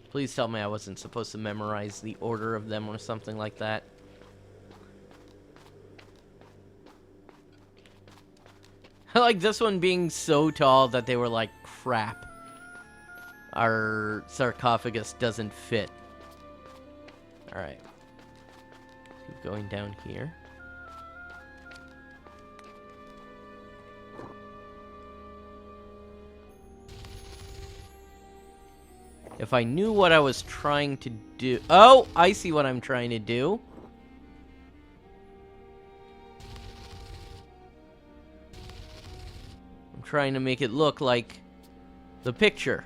Please tell me I wasn't supposed to memorize the order of them or something like that. I like this one being so tall that they were like, crap. Our sarcophagus doesn't fit. Alright. Keep going down here. If I knew what I was trying to do... Oh, I see what I'm trying to do. I'm trying to make it look like the picture.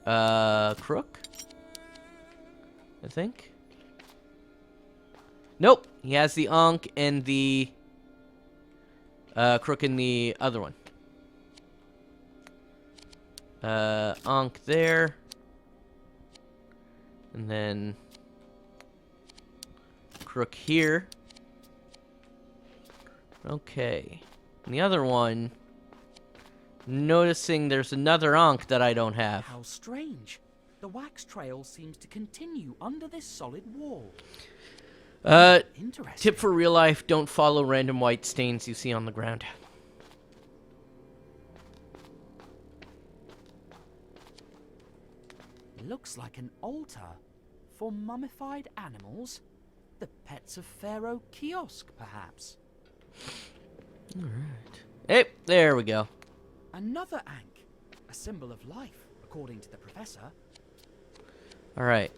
Crook? I think. Nope. He has the Ankh and the Crook in the other one. Ankh there. And then Crook here. Okay. And the other one, noticing there's another Ankh that I don't have. How strange. The wax trail seems to continue under this solid wall. Interesting. Tip for real life, don't follow random white stains you see on the ground. Looks like an altar for mummified animals. The pets of Pharaoh kiosk, perhaps. Alright. Hey, there we go. Another Ankh, a symbol of life, according to the professor. Alright.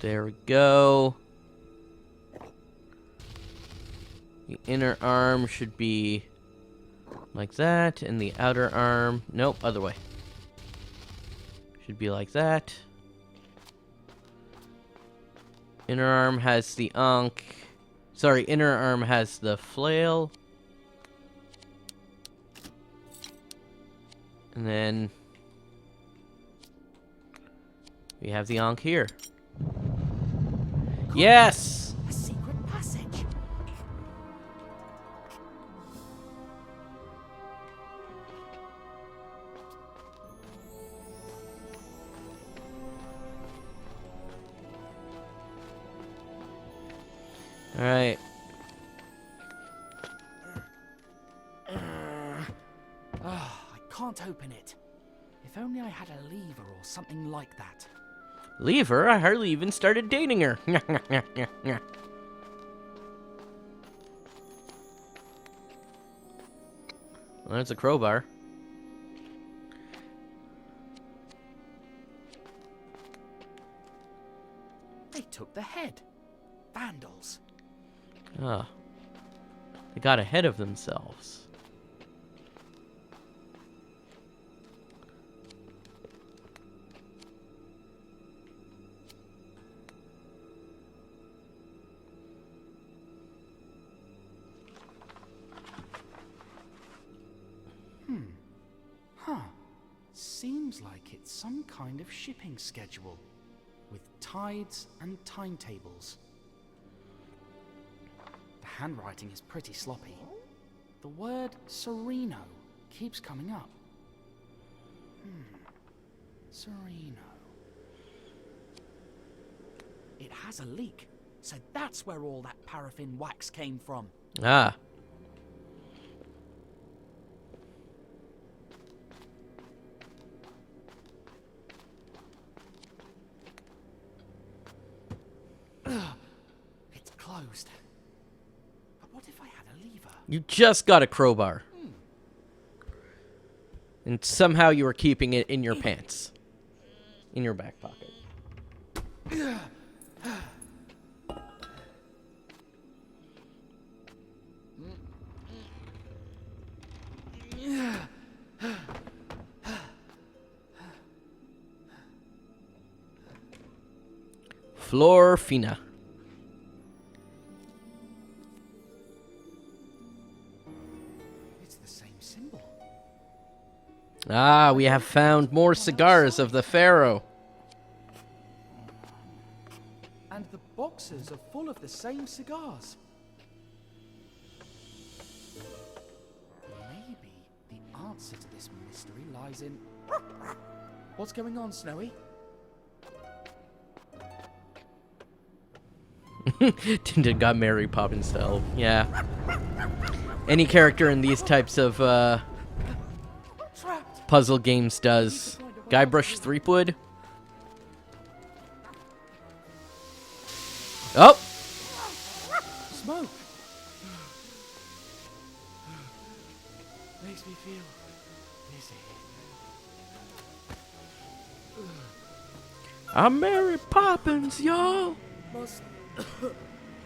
There we go. The inner arm should be like that, and the outer arm... Nope, other way. Should be like that. Inner arm has the Ankh. Sorry, inner arm has the flail. And then we have the Ankh here. Yes! A secret passage. Alright. I can't open it. If only I had a lever or something like that. Leave her? I hardly even started dating her. Well, that's a crowbar. They took the head. Vandals. Ah. They got ahead of themselves. Seems like it's some kind of shipping schedule, with tides and timetables. The handwriting is pretty sloppy. The word Sereno keeps coming up. Sereno. It has a leak, so that's where all that paraffin wax came from. Ah. It's closed. But what if I had a lever? You just got a crowbar. And somehow you were keeping it in your pants. In your back pocket. Flor fina. It's the same symbol. Ah, we have found more cigars of the Pharaoh. boxes are full of the same cigars. Maybe the answer to this mystery lies in... What's going on, Snowy? Tintin got Mary Poppins style. Yeah. Any character in these types of puzzle games does. Guybrush Threepwood. Oh! Smoke! Makes me feel dizzy. I'm Mary Poppins, y'all! Must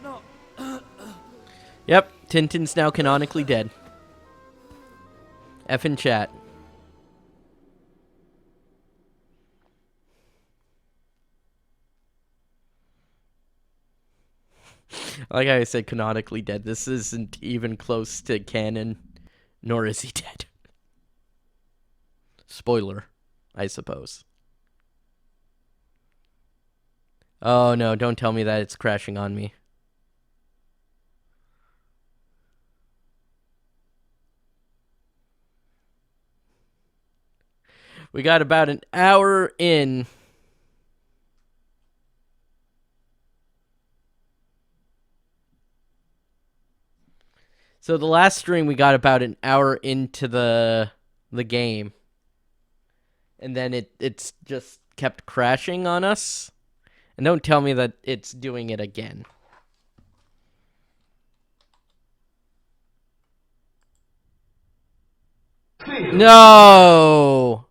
not. Yep, Tintin's now canonically dead. F in chat. Like I said, canonically dead. This isn't even close to canon, nor is he dead. Spoiler, I suppose. Oh no, don't tell me that it's crashing on me. We got about an hour in. So the last stream we got about an hour into the game. And then it's just kept crashing on us. And don't tell me that it's doing it again. No!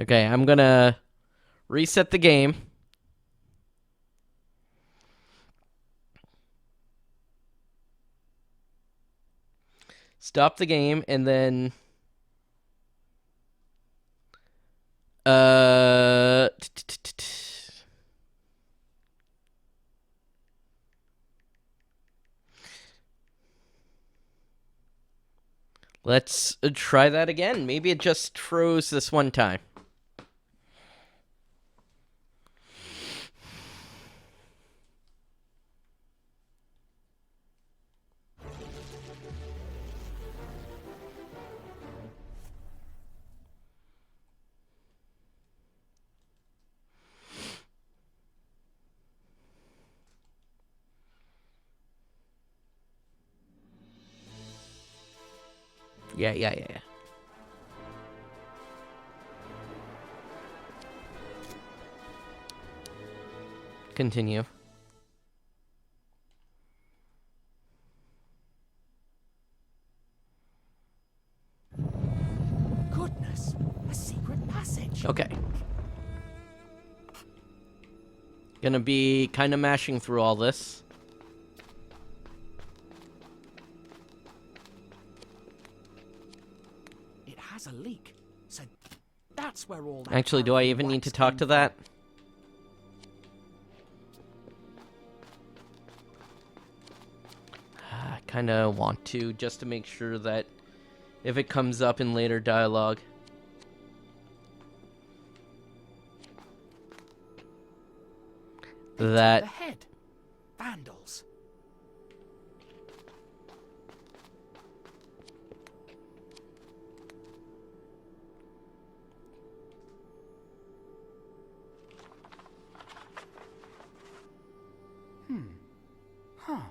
Okay, I'm gonna reset the game. Stop the game, and then... Let's try that again. Maybe it just froze this one time. Yeah. Continue. Goodness, a secret passage. Okay. Gonna be kind of mashing through all this. It has a leak, so that's where all that... Actually, do I even need to talk to that? I kind of want to, just to make sure that if it comes up in later dialogue. That... The head. Vandals. Huh.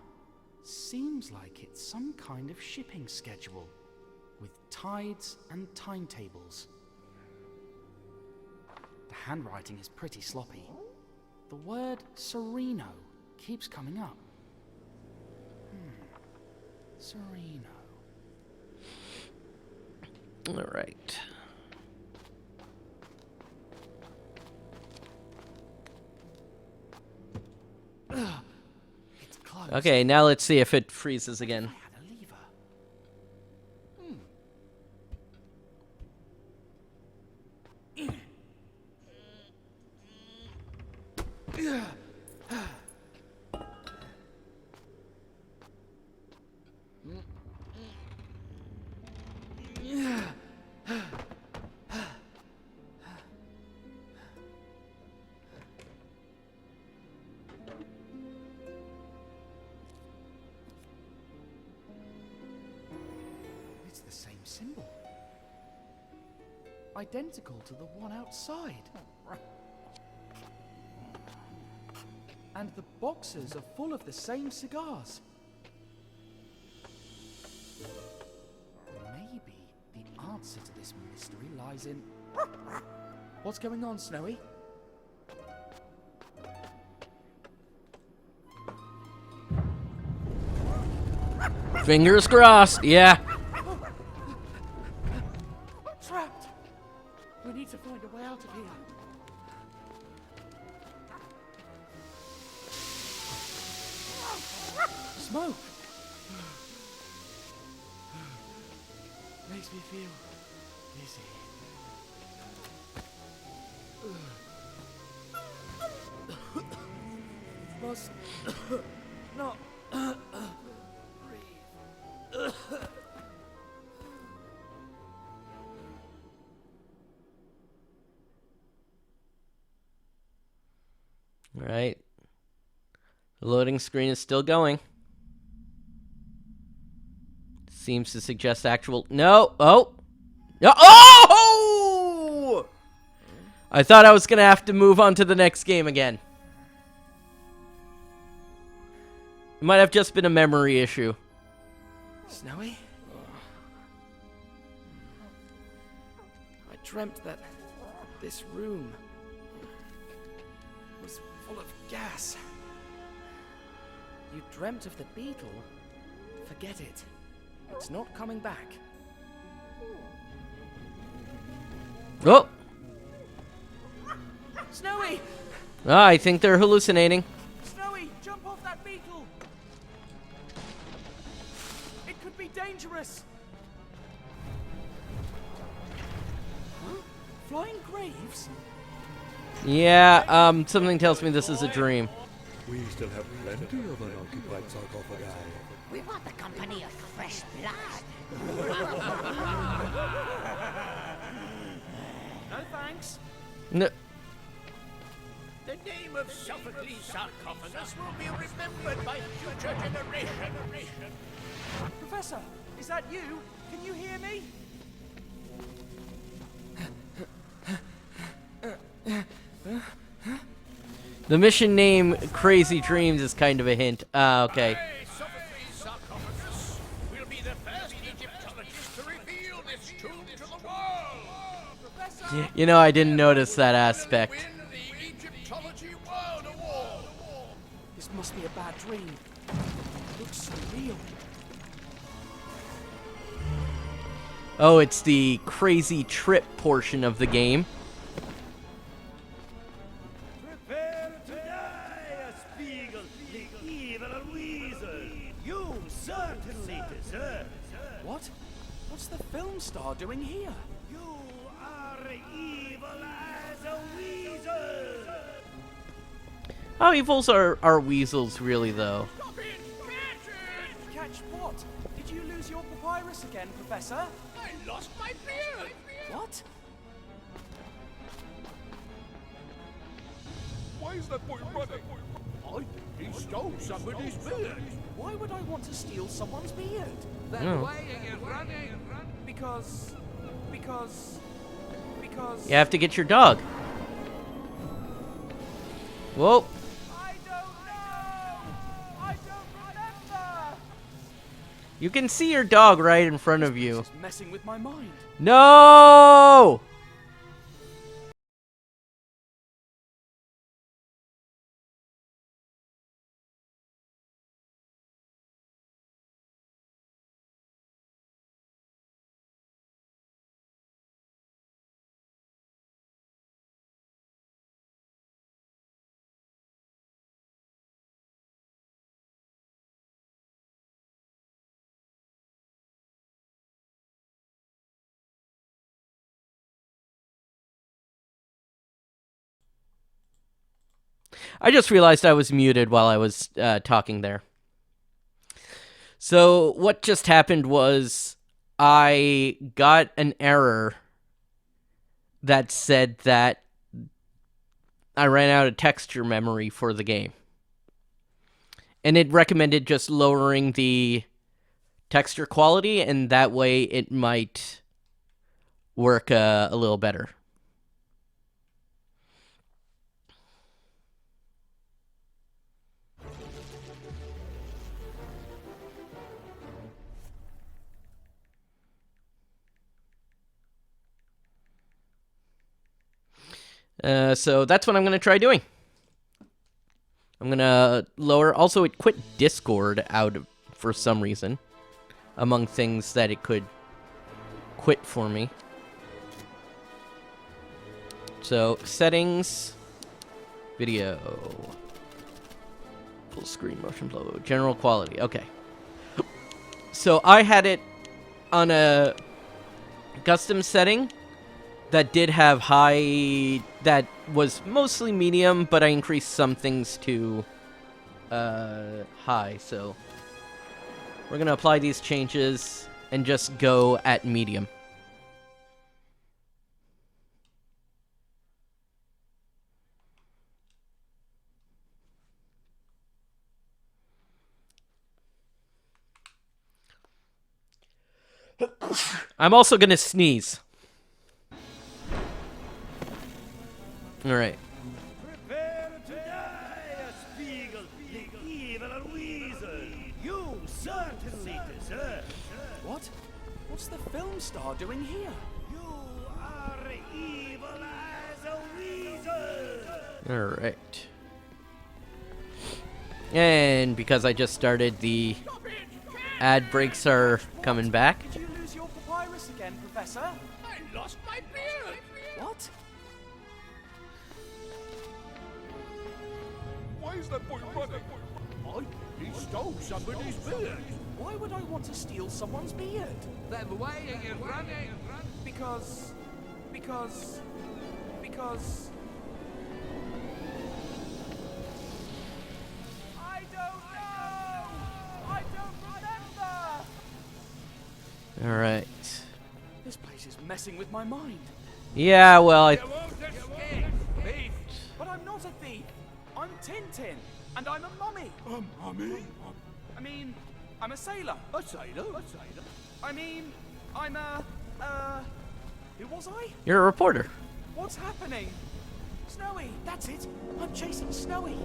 Seems like it's some kind of shipping schedule, with tides and timetables. The handwriting is pretty sloppy. The word Sereno keeps coming up. Sereno. All right. It's closed. Okay, now let's see if it freezes again. I had a lever. symbol. Identical to the one outside. And the boxes are full of the same cigars. Maybe the answer to this mystery lies in... What's going on, Snowy? Fingers crossed, yeah. Trapped! We need to find a way out of here. Smoke! Makes me feel dizzy. Must not breathe. All right. The loading screen is still going. Seems to suggest actual... No! Oh! No! Oh! I thought I was going to have to move on to the next game again. It might have just been a memory issue. Snowy? I dreamt that this room was full of gas. You dreamt of the beetle? Forget it. It's not coming back. Oh! Snowy! Ah, I think they're hallucinating. Snowy, jump off that beetle! It could be dangerous! Huh? Flying graves? Yeah, something tells me this is a dream. We still have plenty of unoccupied sarcophagi. We want the company of fresh blood. No thanks. No. The name of Sophocles' sarcophagus will be remembered by future generations. Professor, is that you? Can you hear me? The mission name, Crazy Dreams, is kind of a hint. Ah, okay. Hey, Sophocles' sarcophagus will be the first Egyptologist to reveal this tomb to the world. Professor! You know, I didn't notice that aspect. Win the Egyptology World Award. This must be a bad dream. It looks so real. Oh, it's the crazy trip portion of the game. Prepare to die, Spiegel, the evil weasel. You certainly deserve it. What? What's the film star doing here? You are evil as a weasel. How evils are weasels, really, though? Stop it! Catch it! Catch what? Did you lose your papyrus again, Professor? I lost my beard. What? Why is that boy running? He stole somebody's beard. Why would I want to steal someone's beard? Then No. why are you running? Because... You have to get your dog. Whoa. I don't know! I don't remember! You can see your dog right in front of you. It's messing with my mind. No! I just realized I was muted while I was talking there. So what just happened was I got an error that said that I ran out of texture memory for the game. And it recommended just lowering the texture quality, and that way it might work a little better. So that's what I'm going to try doing. I'm going to lower... Also, it quit Discord out for some reason. Among things that it could quit for me. So, settings. Video. Full screen motion blur. General quality. Okay. So, I had it on a custom setting that did have high... That was mostly medium, but I increased some things to high, so... We're going to apply these changes and just go at medium. I'm also going to sneeze. Alright. Prepare to die, Spiegel, the evil weasel. You certainly deserve. What? What's the film star doing here? You are evil as a weasel. Alright. And because I just started, the ad breaks are coming back. Did you lose your papyrus again, Professor? I lost my beard. What? Why is that boy running? He stole somebody's beard. Why would I want to steal someone's beard? Then why are you running? Because... I don't know! I don't remember! Alright. This place is messing with my mind. Yeah, well, You won't escape, thief. But I'm not a thief. I'm Tintin, and I'm a mummy. Mummy? I mean, I'm a sailor. A sailor? A sailor? I mean, I'm a... Who was I? you're a reporter. What's happening? Snowy, that's it. I'm chasing Snowy.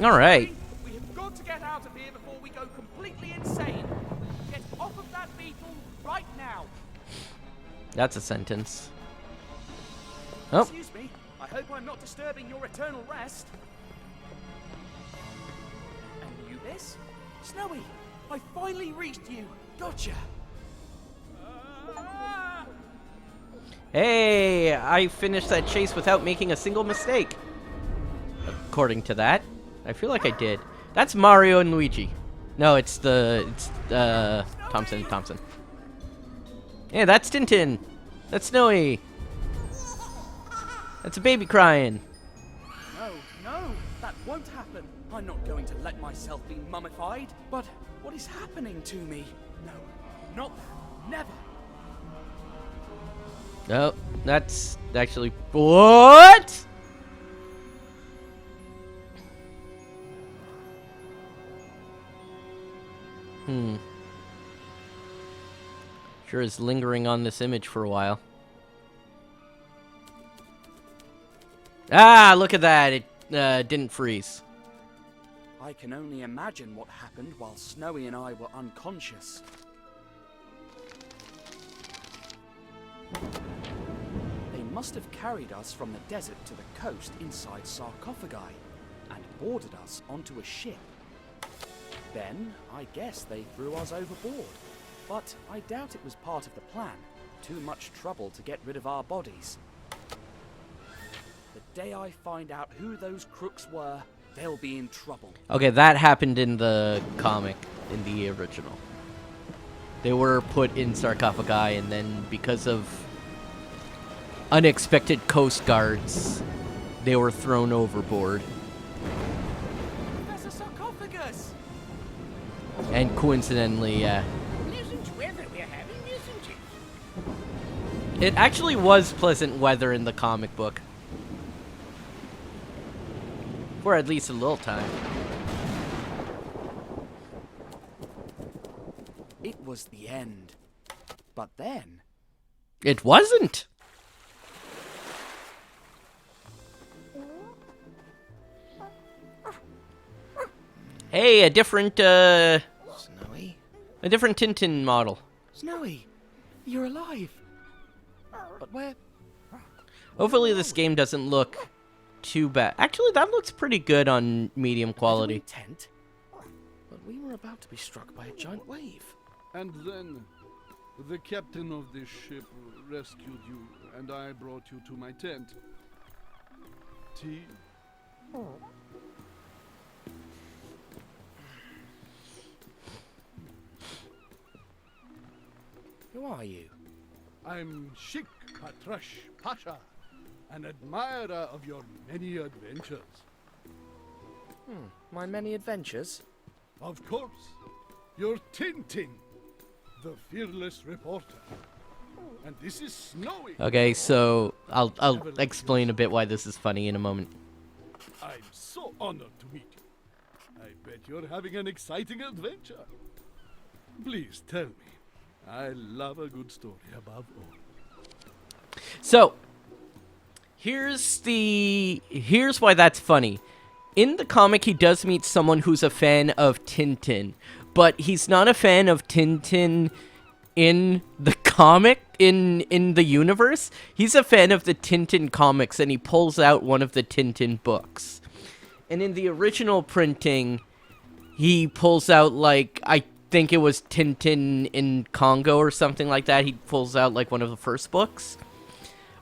Alright. We have got to get out of here before we go completely insane. Get off of that beetle right now. That's a sentence. Oh. Excuse me. I hope I'm not disturbing your eternal rest. And you this? Snowy, I finally reached you. Gotcha. Hey, I finished that chase without making a single mistake. According to that. I feel like I did. That's Mario and Luigi. No, it's Thompson and Thompson. Yeah, that's Tintin. That's Snowy. That's a baby crying. No, that won't happen. I'm not going to let myself be mummified. But what is happening to me? No, not that. Never. No, that's actually... What? Sure is lingering on this image for a while. Ah, look at that. It didn't freeze. I can only imagine what happened while Snowy and I were unconscious. They must have carried us from the desert to the coast inside sarcophagi and boarded us onto a ship. Then, I guess they threw us overboard. But I doubt it was part of the plan. Too much trouble to get rid of our bodies. The day I find out who those crooks were, they'll be in trouble. Okay, that happened in the comic, in the original. They were put in sarcophagi, and then because of unexpected coast guards, they were thrown overboard. There's a sarcophagus! And coincidentally, Pleasant weather we're having, isn't it? it actually was pleasant weather in the comic book. For at least a little time. was the end. But then... It wasn't. Hey, a different Snowy? Tintin model. Snowy! You're alive! But where... Hopefully this game doesn't look too bad. Actually, that looks pretty good on medium quality. Tent? But we were about to be struck by a giant wave. And then, the captain of this ship rescued you, and I brought you to my tent. Tea? Who are you? I'm Sheikh Patrash Pasha, an admirer of your many adventures. My many adventures? Of course, you're Tintin, the fearless reporter. And this is Snowy. Okay, so I'll explain a bit why this is funny in a moment. I'm so honored to meet you. I bet you're having an exciting adventure. Please tell me. I love a good story above all. So, here's why that's funny. In the comic, he does meet someone who's a fan of Tintin, but he's not a fan of Tintin in the comic, in the universe. He's a fan of the Tintin comics, and he pulls out one of the Tintin books. And in the original printing, he pulls out, like, I think it was Tintin in Congo or something like that. He pulls out, like, one of the first books.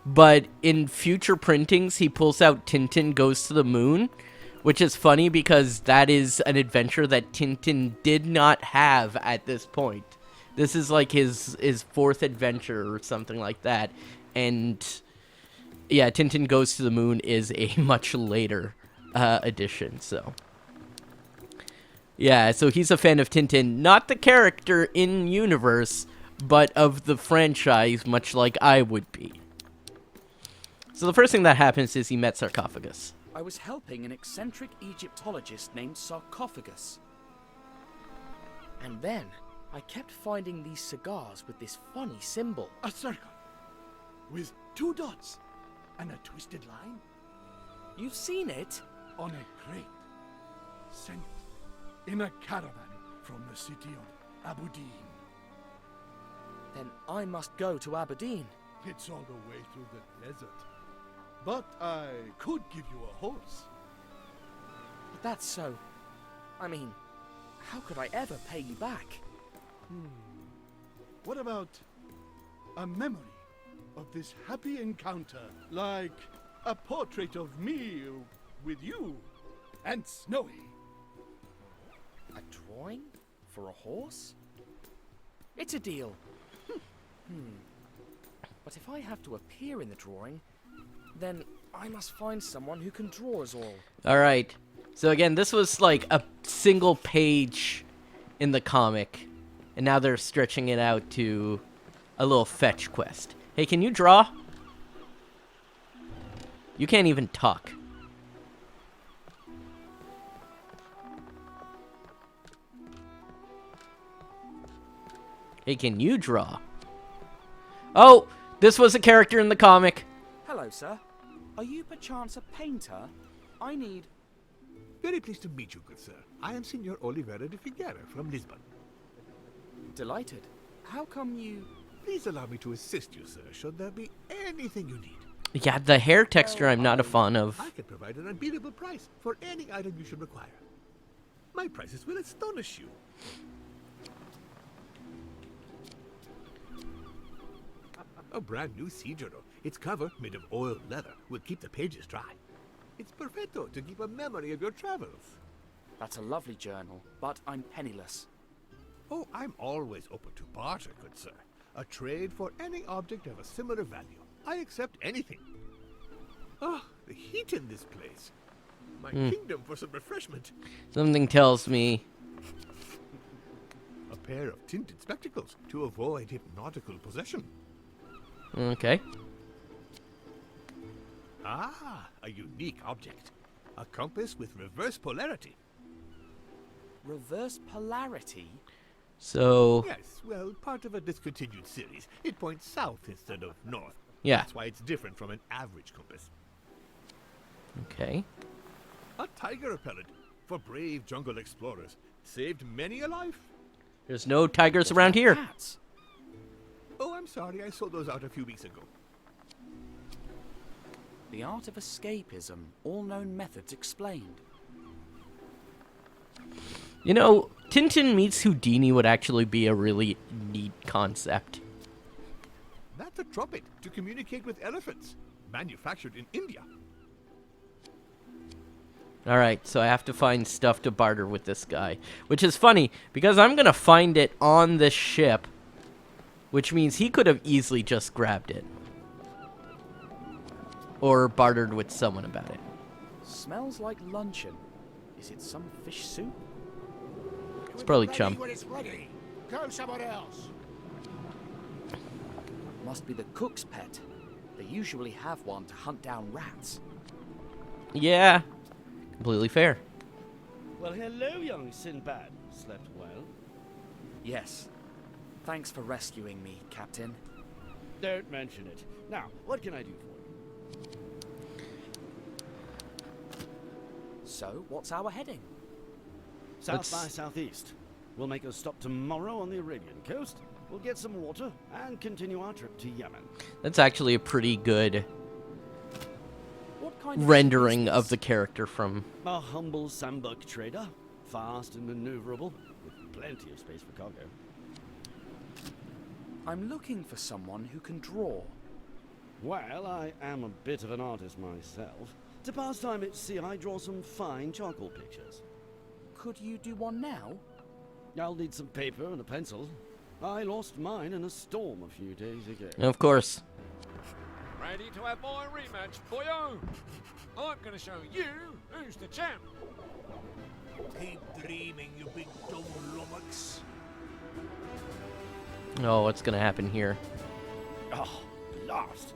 But in future printings, he pulls out Tintin Goes to the Moon, which is funny because that is an adventure that Tintin did not have at this point. This is like his fourth adventure or something like that. And yeah, Tintin Goes to the Moon is a much later edition, so. Yeah, so he's a fan of Tintin, not the character in universe, but of the franchise, much like I would be. So the first thing that happens is he met Sarcophagus. I was helping an eccentric Egyptologist named Sarcophagus. And then, I kept finding these cigars with this funny symbol. A circle with 2 dots and a twisted line You've seen it? on a crate sent in a caravan from the city of Aberdeen. Then I must go to Aberdeen. It's all the way through the desert. But I could give you a horse. But that's so... I mean, how could I ever pay you back? What about a memory of this happy encounter? Like a portrait of me with you and Snowy. A drawing? For a horse? It's a deal. But if I have to appear in the drawing, then I must find someone who can draw us all. Alright, so again, this was like a single page in the comic, and now they're stretching it out to a little fetch quest. Hey, can you draw? You can't even talk. Hey, can you draw? Oh, this was a character in the comic. Hello, sir. Are you perchance a painter? I need... Very pleased to meet you, good sir. I am Signor Oliveira de Figueira from Lisbon. Delighted. How come you... Please allow me to assist you, sir, should there be anything you need. Yeah, the hair texture I'm not a fan of. I can provide an unbeatable price for any item you should require. My prices will astonish you. A brand new Cigaro. Its cover, made of oiled leather, will keep the pages dry. It's perfecto to keep a memory of your travels. That's a lovely journal, but I'm penniless. Oh, I'm always open to barter, good sir. A trade for any object of a similar value. I accept anything. Ah, the heat in this place. My kingdom for some refreshment. Something tells me... A pair of tinted spectacles to avoid hypnotical possession. Okay. Ah, a unique object. A compass with reverse polarity. Reverse polarity? So, Yes, well, part of a discontinued series. It points south instead of north. yeah. That's why it's different from an average compass. Okay. A tiger repellent for brave jungle explorers. Saved many a life. There's no tigers around here. Cats. Oh, I'm sorry, I sold those out a few weeks ago. The art of escapism. All known methods explained. You know, Tintin meets Houdini would actually be a really neat concept. That's a trumpet to communicate with elephants. Manufactured in India. Alright, so I have to find stuff to barter with this guy. Which is funny, because I'm gonna find it on this ship. Which means he could have easily just grabbed it. Or bartered with someone about it. Smells like luncheon. Is it some fish soup? It's probably chum. When it's ready. Go somewhere else. Must be the cook's pet. They usually have one to hunt down rats. Yeah. Completely fair. Well, hello, young Sinbad. Slept well? Yes. Thanks for rescuing me, Captain. Don't mention it. Now, what can I do for you? So, what's our heading? South Let's- by southeast. We'll make a stop tomorrow on the Arabian coast. We'll get some water and continue our trip to Yemen. That's actually a pretty good What kind of rendering ship is of the this? character from... A humble sandbug trader, fast and maneuverable, with plenty of space for cargo. I'm looking for someone who can draw. Well, I am a bit of an artist myself. To pass time at sea, I draw some fine charcoal pictures. Could you do one now? I'll need some paper and a pencil. I lost mine in a storm a few days ago. Of course. Ready to have my rematch, boyo? I'm gonna show you who's the champ. Keep dreaming, you big dumb lummox. Oh, what's gonna happen here? Oh, blast!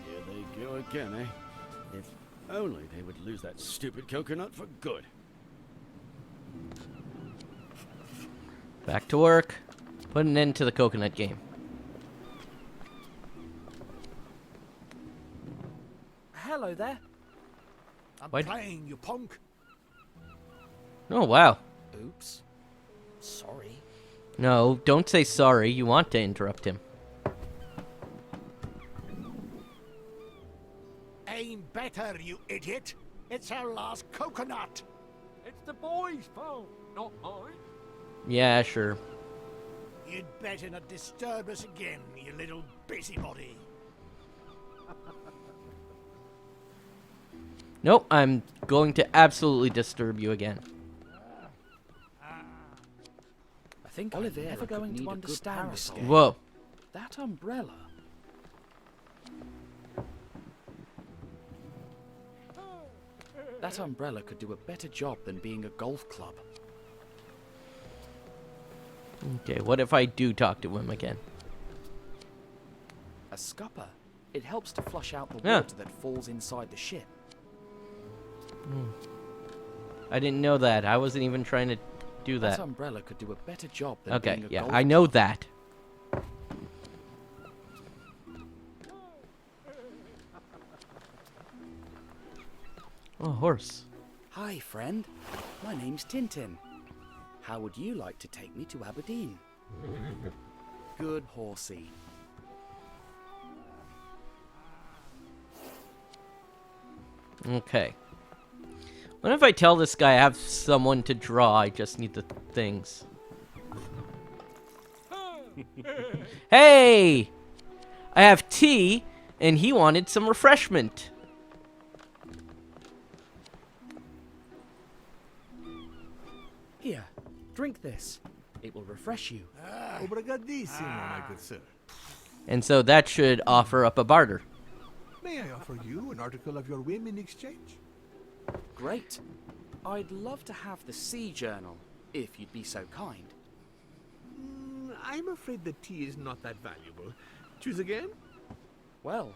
Here they go again, eh? If only they would lose that stupid coconut for good. Back to work. Put an end to the coconut game. Hello there. I'm What? playing, you punk. Oh, wow. Oops. Sorry. No, don't say sorry. You want to interrupt him. Aim better, you idiot. It's our last coconut. It's the boys' fault, not mine. Yeah, sure. You'd better not disturb us again, you little busybody. Nope, I'm going to absolutely disturb you again. I think I'm never going to understand this game. Whoa. That umbrella. That umbrella could do a better job than being a golf club. Okay, what if I do talk to him again? A scupper. It helps to flush out the Yeah. water that falls inside the ship. I didn't know that. I wasn't even trying to do That that. umbrella could do a better job than Okay, being a yeah, golf I know club. that. Oh, horse. Hi, friend. My name's Tintin. How would you like to take me to Aberdeen? Good horsey. Okay. What if I tell this guy I have someone to draw? I just need the things. Hey! I have tea, and he wanted some refreshment. Here, drink this. It will refresh you. Obrigadissimo, my good sir. And so that should offer up a barter. May I offer you an article of your whim in exchange? Great. I'd love to have the Sea Journal, if you'd be so kind. I'm afraid the tea is not that valuable. Choose again? Well,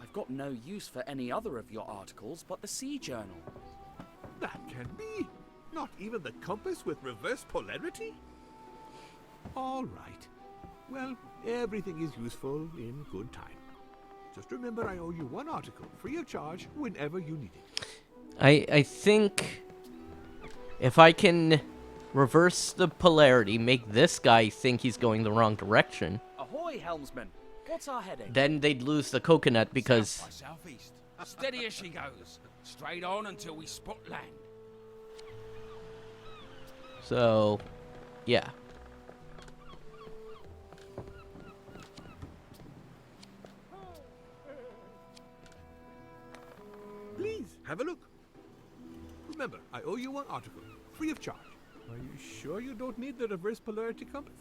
I've got no use for any other of your articles but the Sea Journal. That can be. Not even the compass with reverse polarity? All right. Well, everything is useful in good time. Just remember I owe you one article, free of charge, whenever you need it. I think if I can reverse the polarity, make this guy think he's going the wrong direction, Ahoy, helmsman! What's our heading? then they'd lose the coconut because... South by southeast. Steady as she goes. Straight on until we spot land. So, yeah. Please, have a look. Remember, I owe you one article, free of charge. Are you sure you don't need the reverse polarity compass?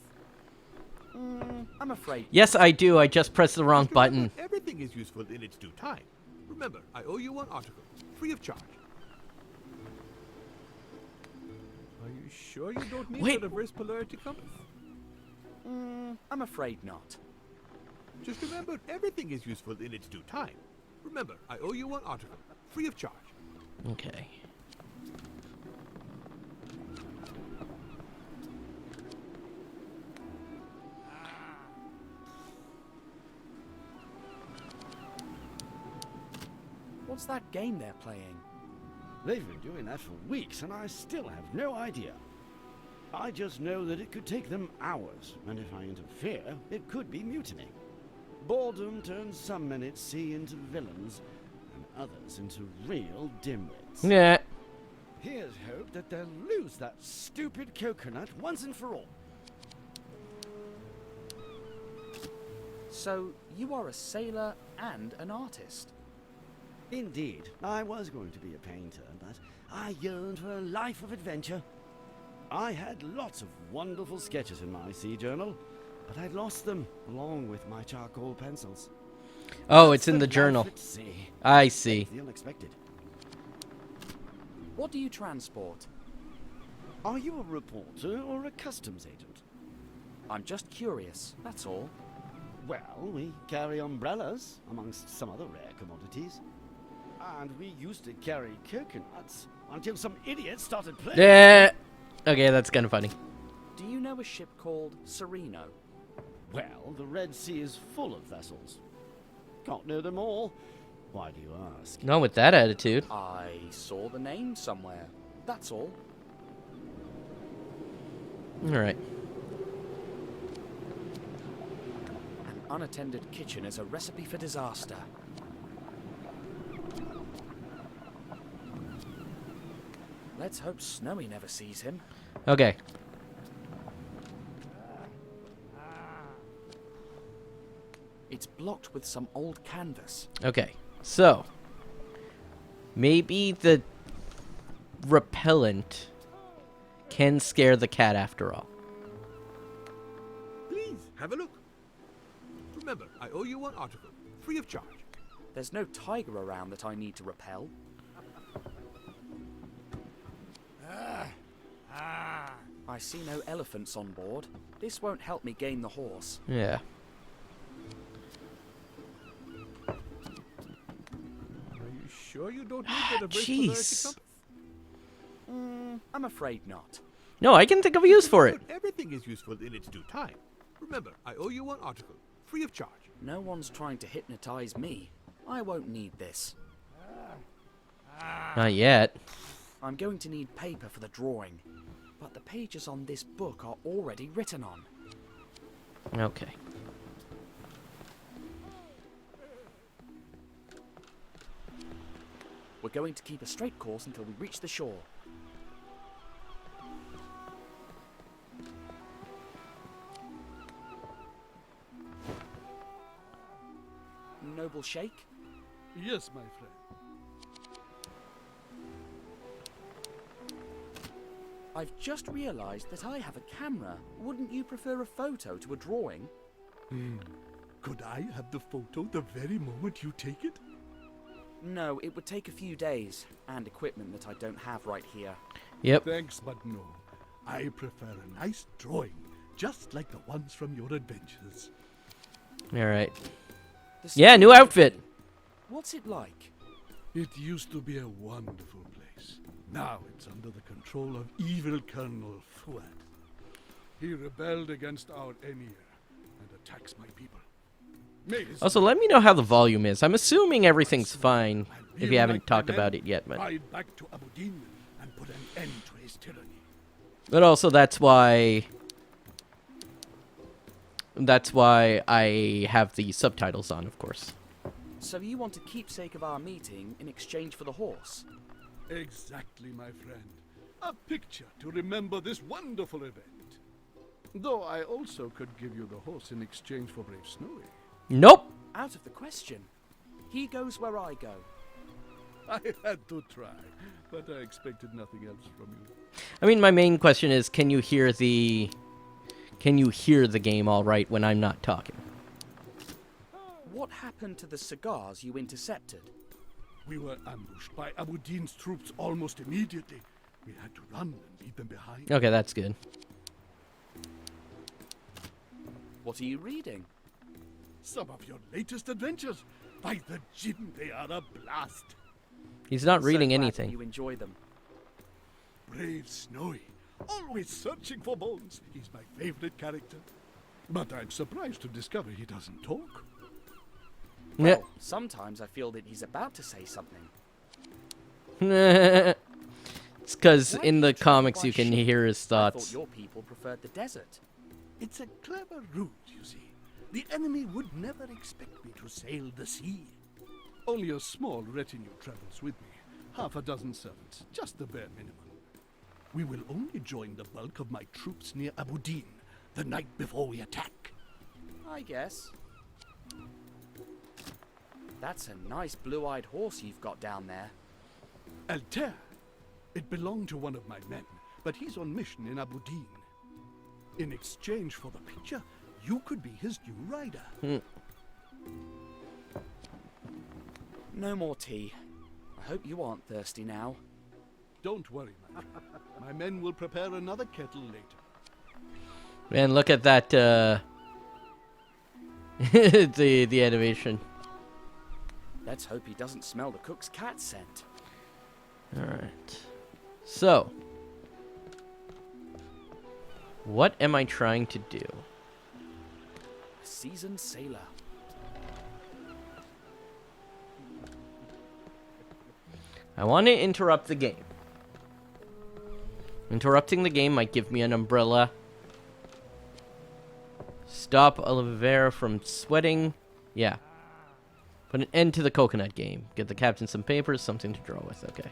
I'm afraid. Yes, I do. I just pressed the wrong Just remember, button. everything is useful in its due time. Remember, I owe you one article, free of charge. Are you sure you don't need Wait. the reverse polarity compass? I'm afraid not. Just remember, everything is useful in its due time. Remember, I owe you one article, free of charge. Okay. What's that game they're playing? They've been doing that for weeks, and I still have no idea. I just know that it could take them hours, and if I interfere, it could be mutiny. Boredom turns some men at sea into villains, and others into real dimwits. Yeah. Here's hope that they'll lose that stupid coconut once and for all. So, you are a sailor and an artist? Indeed, I was going to be a painter, but I yearned for a life of adventure. I had lots of wonderful sketches in my sea journal, but I'd lost them along with my charcoal pencils. Oh, That's it's in the life journal. at sea. I see. The unexpected. What do you transport? Are you a reporter or a customs agent? I'm just curious, that's all. Well, we carry umbrellas, amongst some other rare commodities. And we used to carry coconuts until some idiot started playing. Yeah. Okay, that's kind of funny. Do you know a ship called Sereno? Well, the Red Sea is full of vessels. Can't know them all. Why do you ask? Not with that attitude. I saw the name somewhere, that's all. Alright. An unattended kitchen is a recipe for disaster. Let's hope Snowy never sees him. Okay. It's blocked with some old canvas. Okay. So, maybe the repellent can scare the cat after all. Please, have a look. Remember, I owe you one article, free of charge. There's no tiger around that I need to repel. I see no elephants on board. This won't help me gain the horse. Yeah. Are you sure you don't need the reverse polarity Jeez. compass? I'm afraid not. No, I can think of a use for it. Everything is useful in its due time. Remember, I owe you one article, free of charge. No one's trying to hypnotize me. I won't need this. Not yet. I'm going to need paper for the drawing, but the pages on this book are already written on. Okay. We're going to keep a straight course until we reach the shore. Noble Sheikh? Yes, my friend. I've just realized that I have a camera. Wouldn't you prefer a photo to a drawing? Could I have the photo the very moment you take it? No, it would take a few days, and equipment that I don't have right here. Yep. Thanks, but no. I prefer a nice drawing, just like the ones from your adventures. Alright. The Yeah, new Snowy outfit. City. What's it like? It used to be a wonderful place. Now it's under the control of evil Colonel Fuad. He rebelled against our emir and attacks my people. May his Also, let me know how the volume is. I'm assuming everything's fine I'll if you reunite haven't my talked men, about it yet. But ride back to Abu Din and put an end to his tyranny. also, that's why I have the subtitles on, of course. So you want a keepsake of our meeting in exchange for the horse? Exactly, my friend. A picture to remember this wonderful event. Though I also could give you the horse in exchange for Brave Snowy. Nope. Out of the question. He goes where I go. I had to try, but I expected nothing else from you. I mean, my main question is, can you hear the game all right when I'm not talking? What happened to the cigars you intercepted? We were ambushed by Abu Din's troops almost immediately. We had to run and leave them behind. Okay, that's good. What are you reading? Some of your latest adventures. By the Jinn, they are a blast. He's not So reading glad that anything. you enjoy them. Brave Snowy, always searching for bones. He's my favorite character. But I'm surprised to discover he doesn't talk. Yeah. Well, sometimes I feel that he's about to say something. It's because Why in did the you travel comics by you can ship? hear his I thoughts. thought your people preferred the desert. It's a clever route, you see. The enemy would never expect me to sail the sea. Only a small retinue travels with me. Half a dozen servants, just the bare minimum. We will only join the bulk of my troops near Abu Din the night before we attack. I guess. That's a nice blue-eyed horse you've got down there. Altair. It belonged to one of my men, but he's on mission in Abu Din. In exchange for the picture, you could be his new rider. No more tea. I hope you aren't thirsty now. Don't worry, man. My men will prepare another kettle later. Man, look at that, the animation. Let's hope he doesn't smell the cook's cat scent. Alright. So. What am I trying to do? A seasoned sailor. I want to interrupt the game. Interrupting the game might give me an umbrella. Stop Oliveira from sweating. Yeah. Put an end to the coconut game. Get the captain some papers, something to draw with. Okay.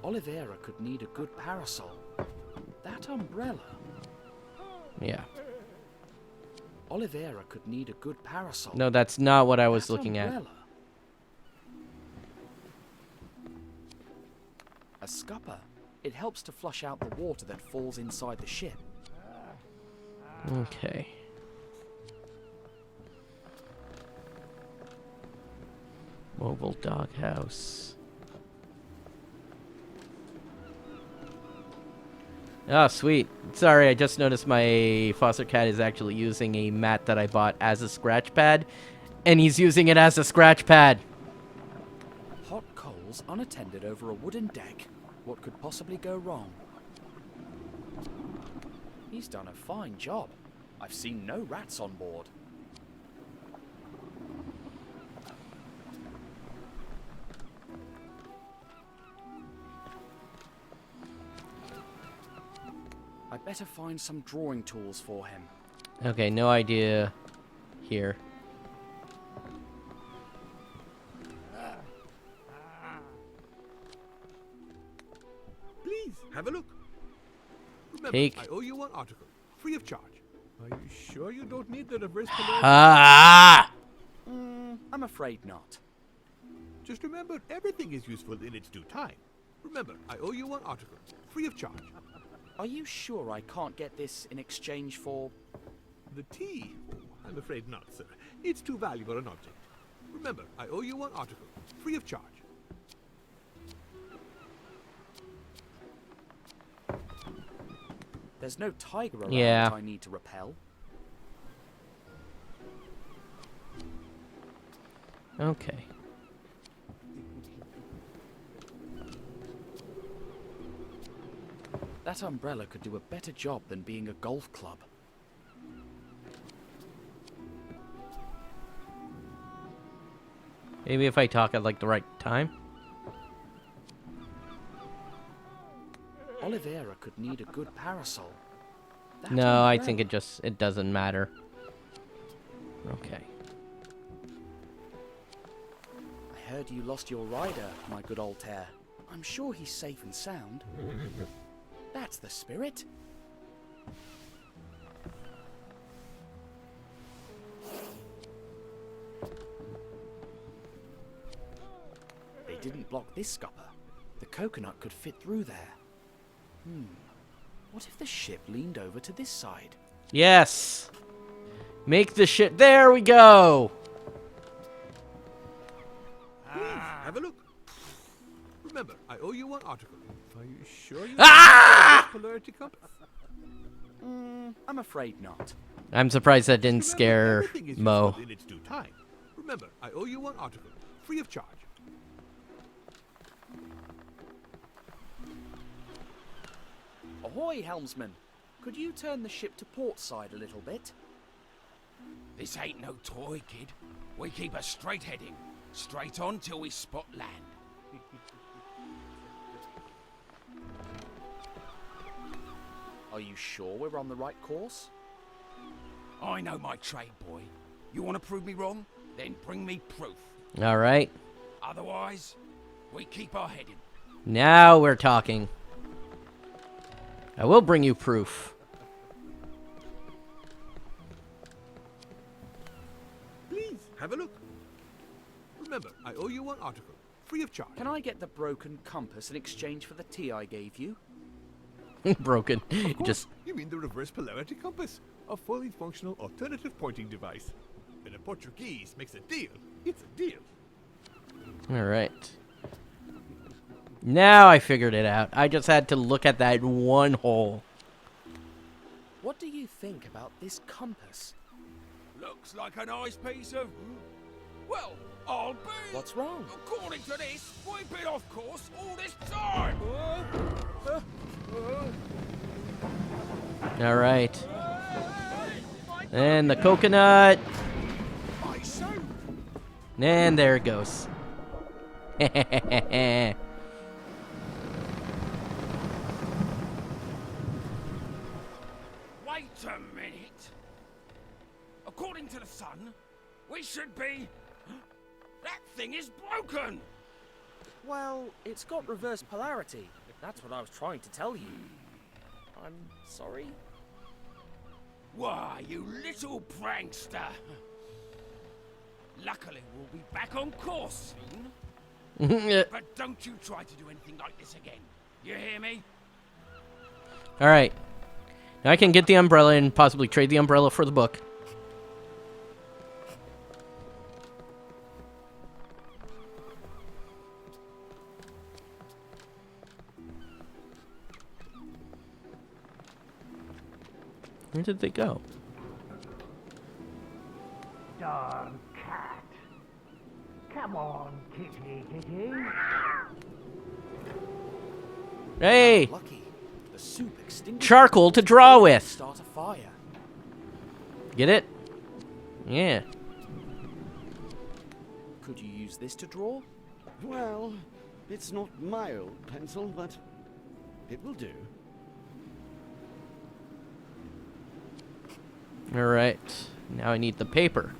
Oliveira could need a good parasol. That umbrella. Yeah. Oliveira could need a good parasol. No, that's not what I was That looking at. umbrella. A scupper. It helps to flush out the water that falls inside the ship. Okay. Mobile doghouse. Oh, sweet. Sorry, I just noticed my foster cat is actually using a mat that I bought as a scratch pad, and he's using it as a scratch pad. Hot coals unattended over a wooden deck. What could possibly go wrong? He's done a fine job. I've seen no rats on board. I'd better find some drawing tools for him. Okay, no idea here. Please, have a look. Remember, Take. I owe you one article, free of charge. Are you sure you don't need the reverse polarity? Ah! I'm afraid not. Just remember, everything is useful in its due time. Remember, I owe you one article, free of charge. Are you sure I can't get this in exchange for... The tea? Oh, I'm afraid not, sir. It's too valuable an object. Remember, I owe you one article, free of charge. There's no tiger around Yeah. that I need to repel. Okay. That umbrella could do a better job than being a golf club. Maybe if I talk at like the right time. Oliveira could need a good parasol. That No, I umbrella- think it doesn't matter. Okay. I heard you lost your rider, my good old Tear. I'm sure he's safe and sound. That's the spirit. They didn't block this scupper. The coconut could fit through there. What if the ship leaned over to this side? Yes. Make the shit. There we go. Have a look. Remember, I owe you one article. Are you sure you Ah! have a polarity compass? I'm afraid not. I'm surprised that didn't Remember, scare everything is Mo. useful in its due time. Remember, I owe you one article, free of charge. Ahoy, helmsman. Could you turn the ship to port side a little bit? This ain't no toy, kid. We keep a straight heading. Straight on till we spot land. Are you sure we're on the right course? I know my trade, boy. You want to prove me wrong? Then bring me proof. All right. Otherwise, we keep our heading. Now we're talking. I will bring you proof. Please, have a look. Remember, I owe you one article, free of charge. Can I get the broken compass in exchange for the tea I gave you? Broken. Of course, Just you mean the reverse polarity compass, a fully functional alternative pointing device. When a Portuguese makes a deal, it's a deal. all right. Now I figured it out. I just had to look at that one hole. What do you think about this compass? Looks like a nice piece of... Well, I'll be... What's wrong? According to this, we've been off course all this time. All right. And the coconut. My son. And there it goes. Wait a minute. According to the sun, we should be... That thing is broken. Well, it's got reverse polarity. That's what I was trying to tell you. I'm sorry. Why, you little prankster. Luckily, we'll be back on course soon. But don't you try to do anything like this again. You hear me? All right. Now I can get the umbrella and possibly trade the umbrella for the book. Where did they go? Darn cat. Come on, kitty, kitty. Hey! Lucky. The soup extinguished. Charcoal to draw with. Start a fire. Get it? Yeah. Could you use this to draw? Well, it's not my old pencil, but it will do. All right. Now I need the paper.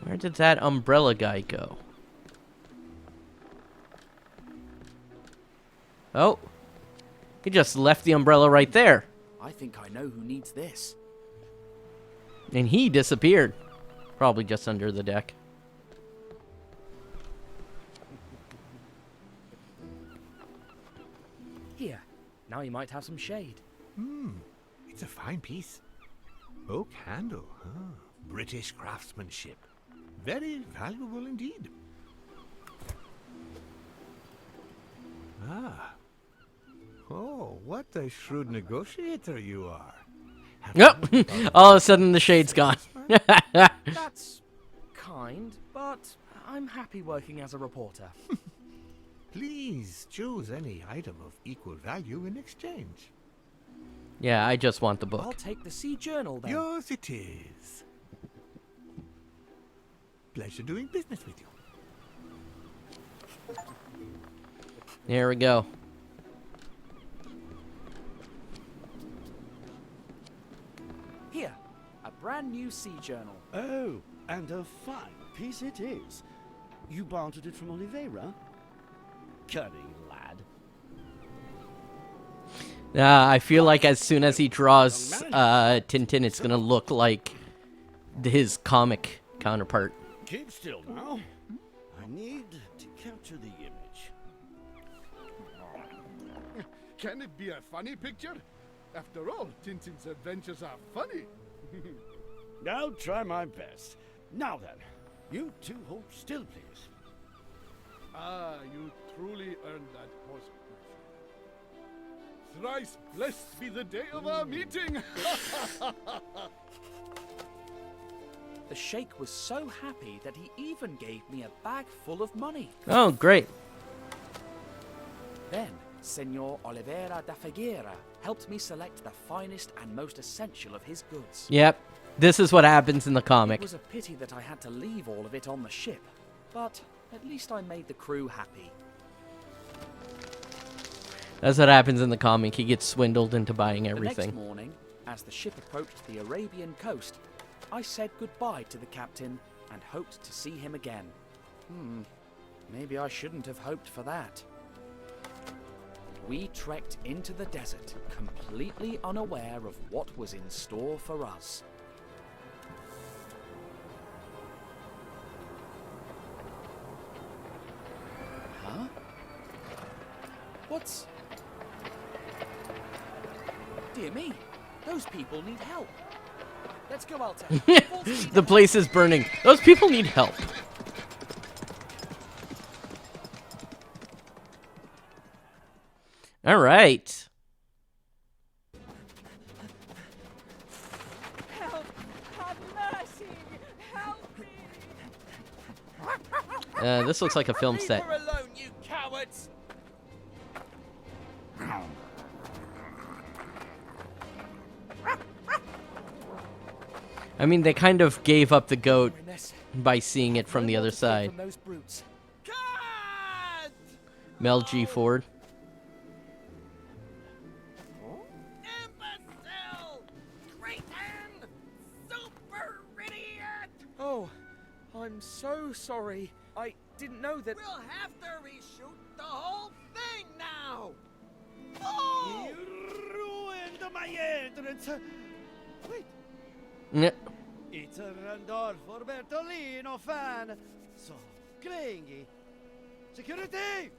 Where did that umbrella guy go? Oh. He just left the umbrella right there. I think I know who needs this. And he disappeared. Probably just under the deck. Here. Now you might have some shade. It's a fine piece. Oak handle, huh? British craftsmanship. Very valuable indeed. Ah. Oh, what a shrewd negotiator you are. Yep. All of a sudden the shade's gone. That's kind, but I'm happy working as a reporter. Please choose any item of equal value in exchange. Yeah, I just want the I'll book. take the sea journal then. Yours it is. Pleasure doing business with you. There we go. Here, a brand new sea journal. Oh, and a fine piece it is. You bartered it from Oliveira? Cunning lad. I feel like as soon as he draws Tintin, it's gonna look like his comic counterpart. Keep still now. I need to capture the image. Can it be a funny picture? After all, Tintin's adventures are funny. I'll try my best. Now then, you two hold still, please. Ah, you truly earned that pose, my friend. Thrice blessed be the day of our meeting. The Sheikh was so happy that he even gave me a bag full of money. Oh, great. Then, Senor Oliveira da Figueira helped me select the finest and most essential of his goods. Yep. This is what happens in the It comic. was a pity that I had to leave all of it on the ship, but at least I made the crew happy. That's what happens in the comic. He gets swindled into buying The everything. next morning, as the ship approached the Arabian coast, I said goodbye to the captain and hoped to see him again. Maybe I shouldn't have hoped for that. We trekked into the desert, completely unaware of what was in store for us. Huh? What's... Dear me, those people need help. Let's go, Alta. The place is burning. Those people need help. All right. Help! Have mercy! Help me! This looks like a film set. Leave her alone, you cowards! I mean, they kind of gave up the goat Ernest, by seeing it from the no other more to take side. from those brutes. God! Mel G. Ford. Imbecile! Cretin! Super idiot! Oh, I'm so sorry. I didn't know that... We'll have to reshoot the whole thing now! Oh! You ruined my entrance. Wait, Nyeh. it's a Randolfo Bertolino fan. So clingy. Security!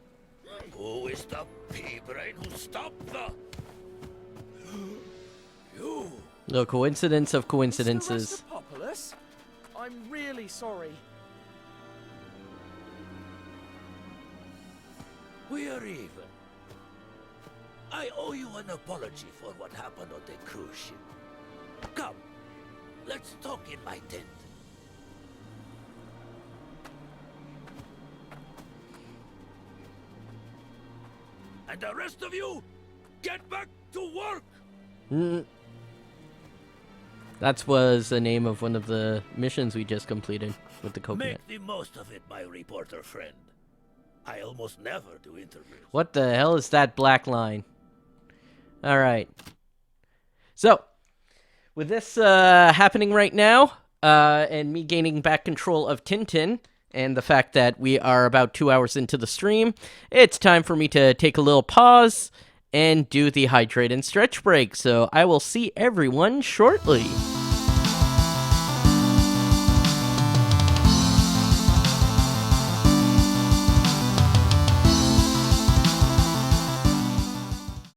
Who is the pea-brain who stopped the... You! The coincidence of coincidences. Mr. Rastapopoulos? I'm really sorry. We are even. I owe you an apology for what happened on the cruise ship. Come, let's talk in my tent. And the rest of you, get back to work! Mm. That was the name of one of the missions we just completed with the coconut. Make the most of it, my reporter friend. I almost never do interviews. What the hell is that black line? All right. So, with this happening right now, and me gaining back control of Tintin, and the fact that we are about 2 hours into the stream, it's time for me to take a little pause and do the hydrate and stretch break. So I will see everyone shortly.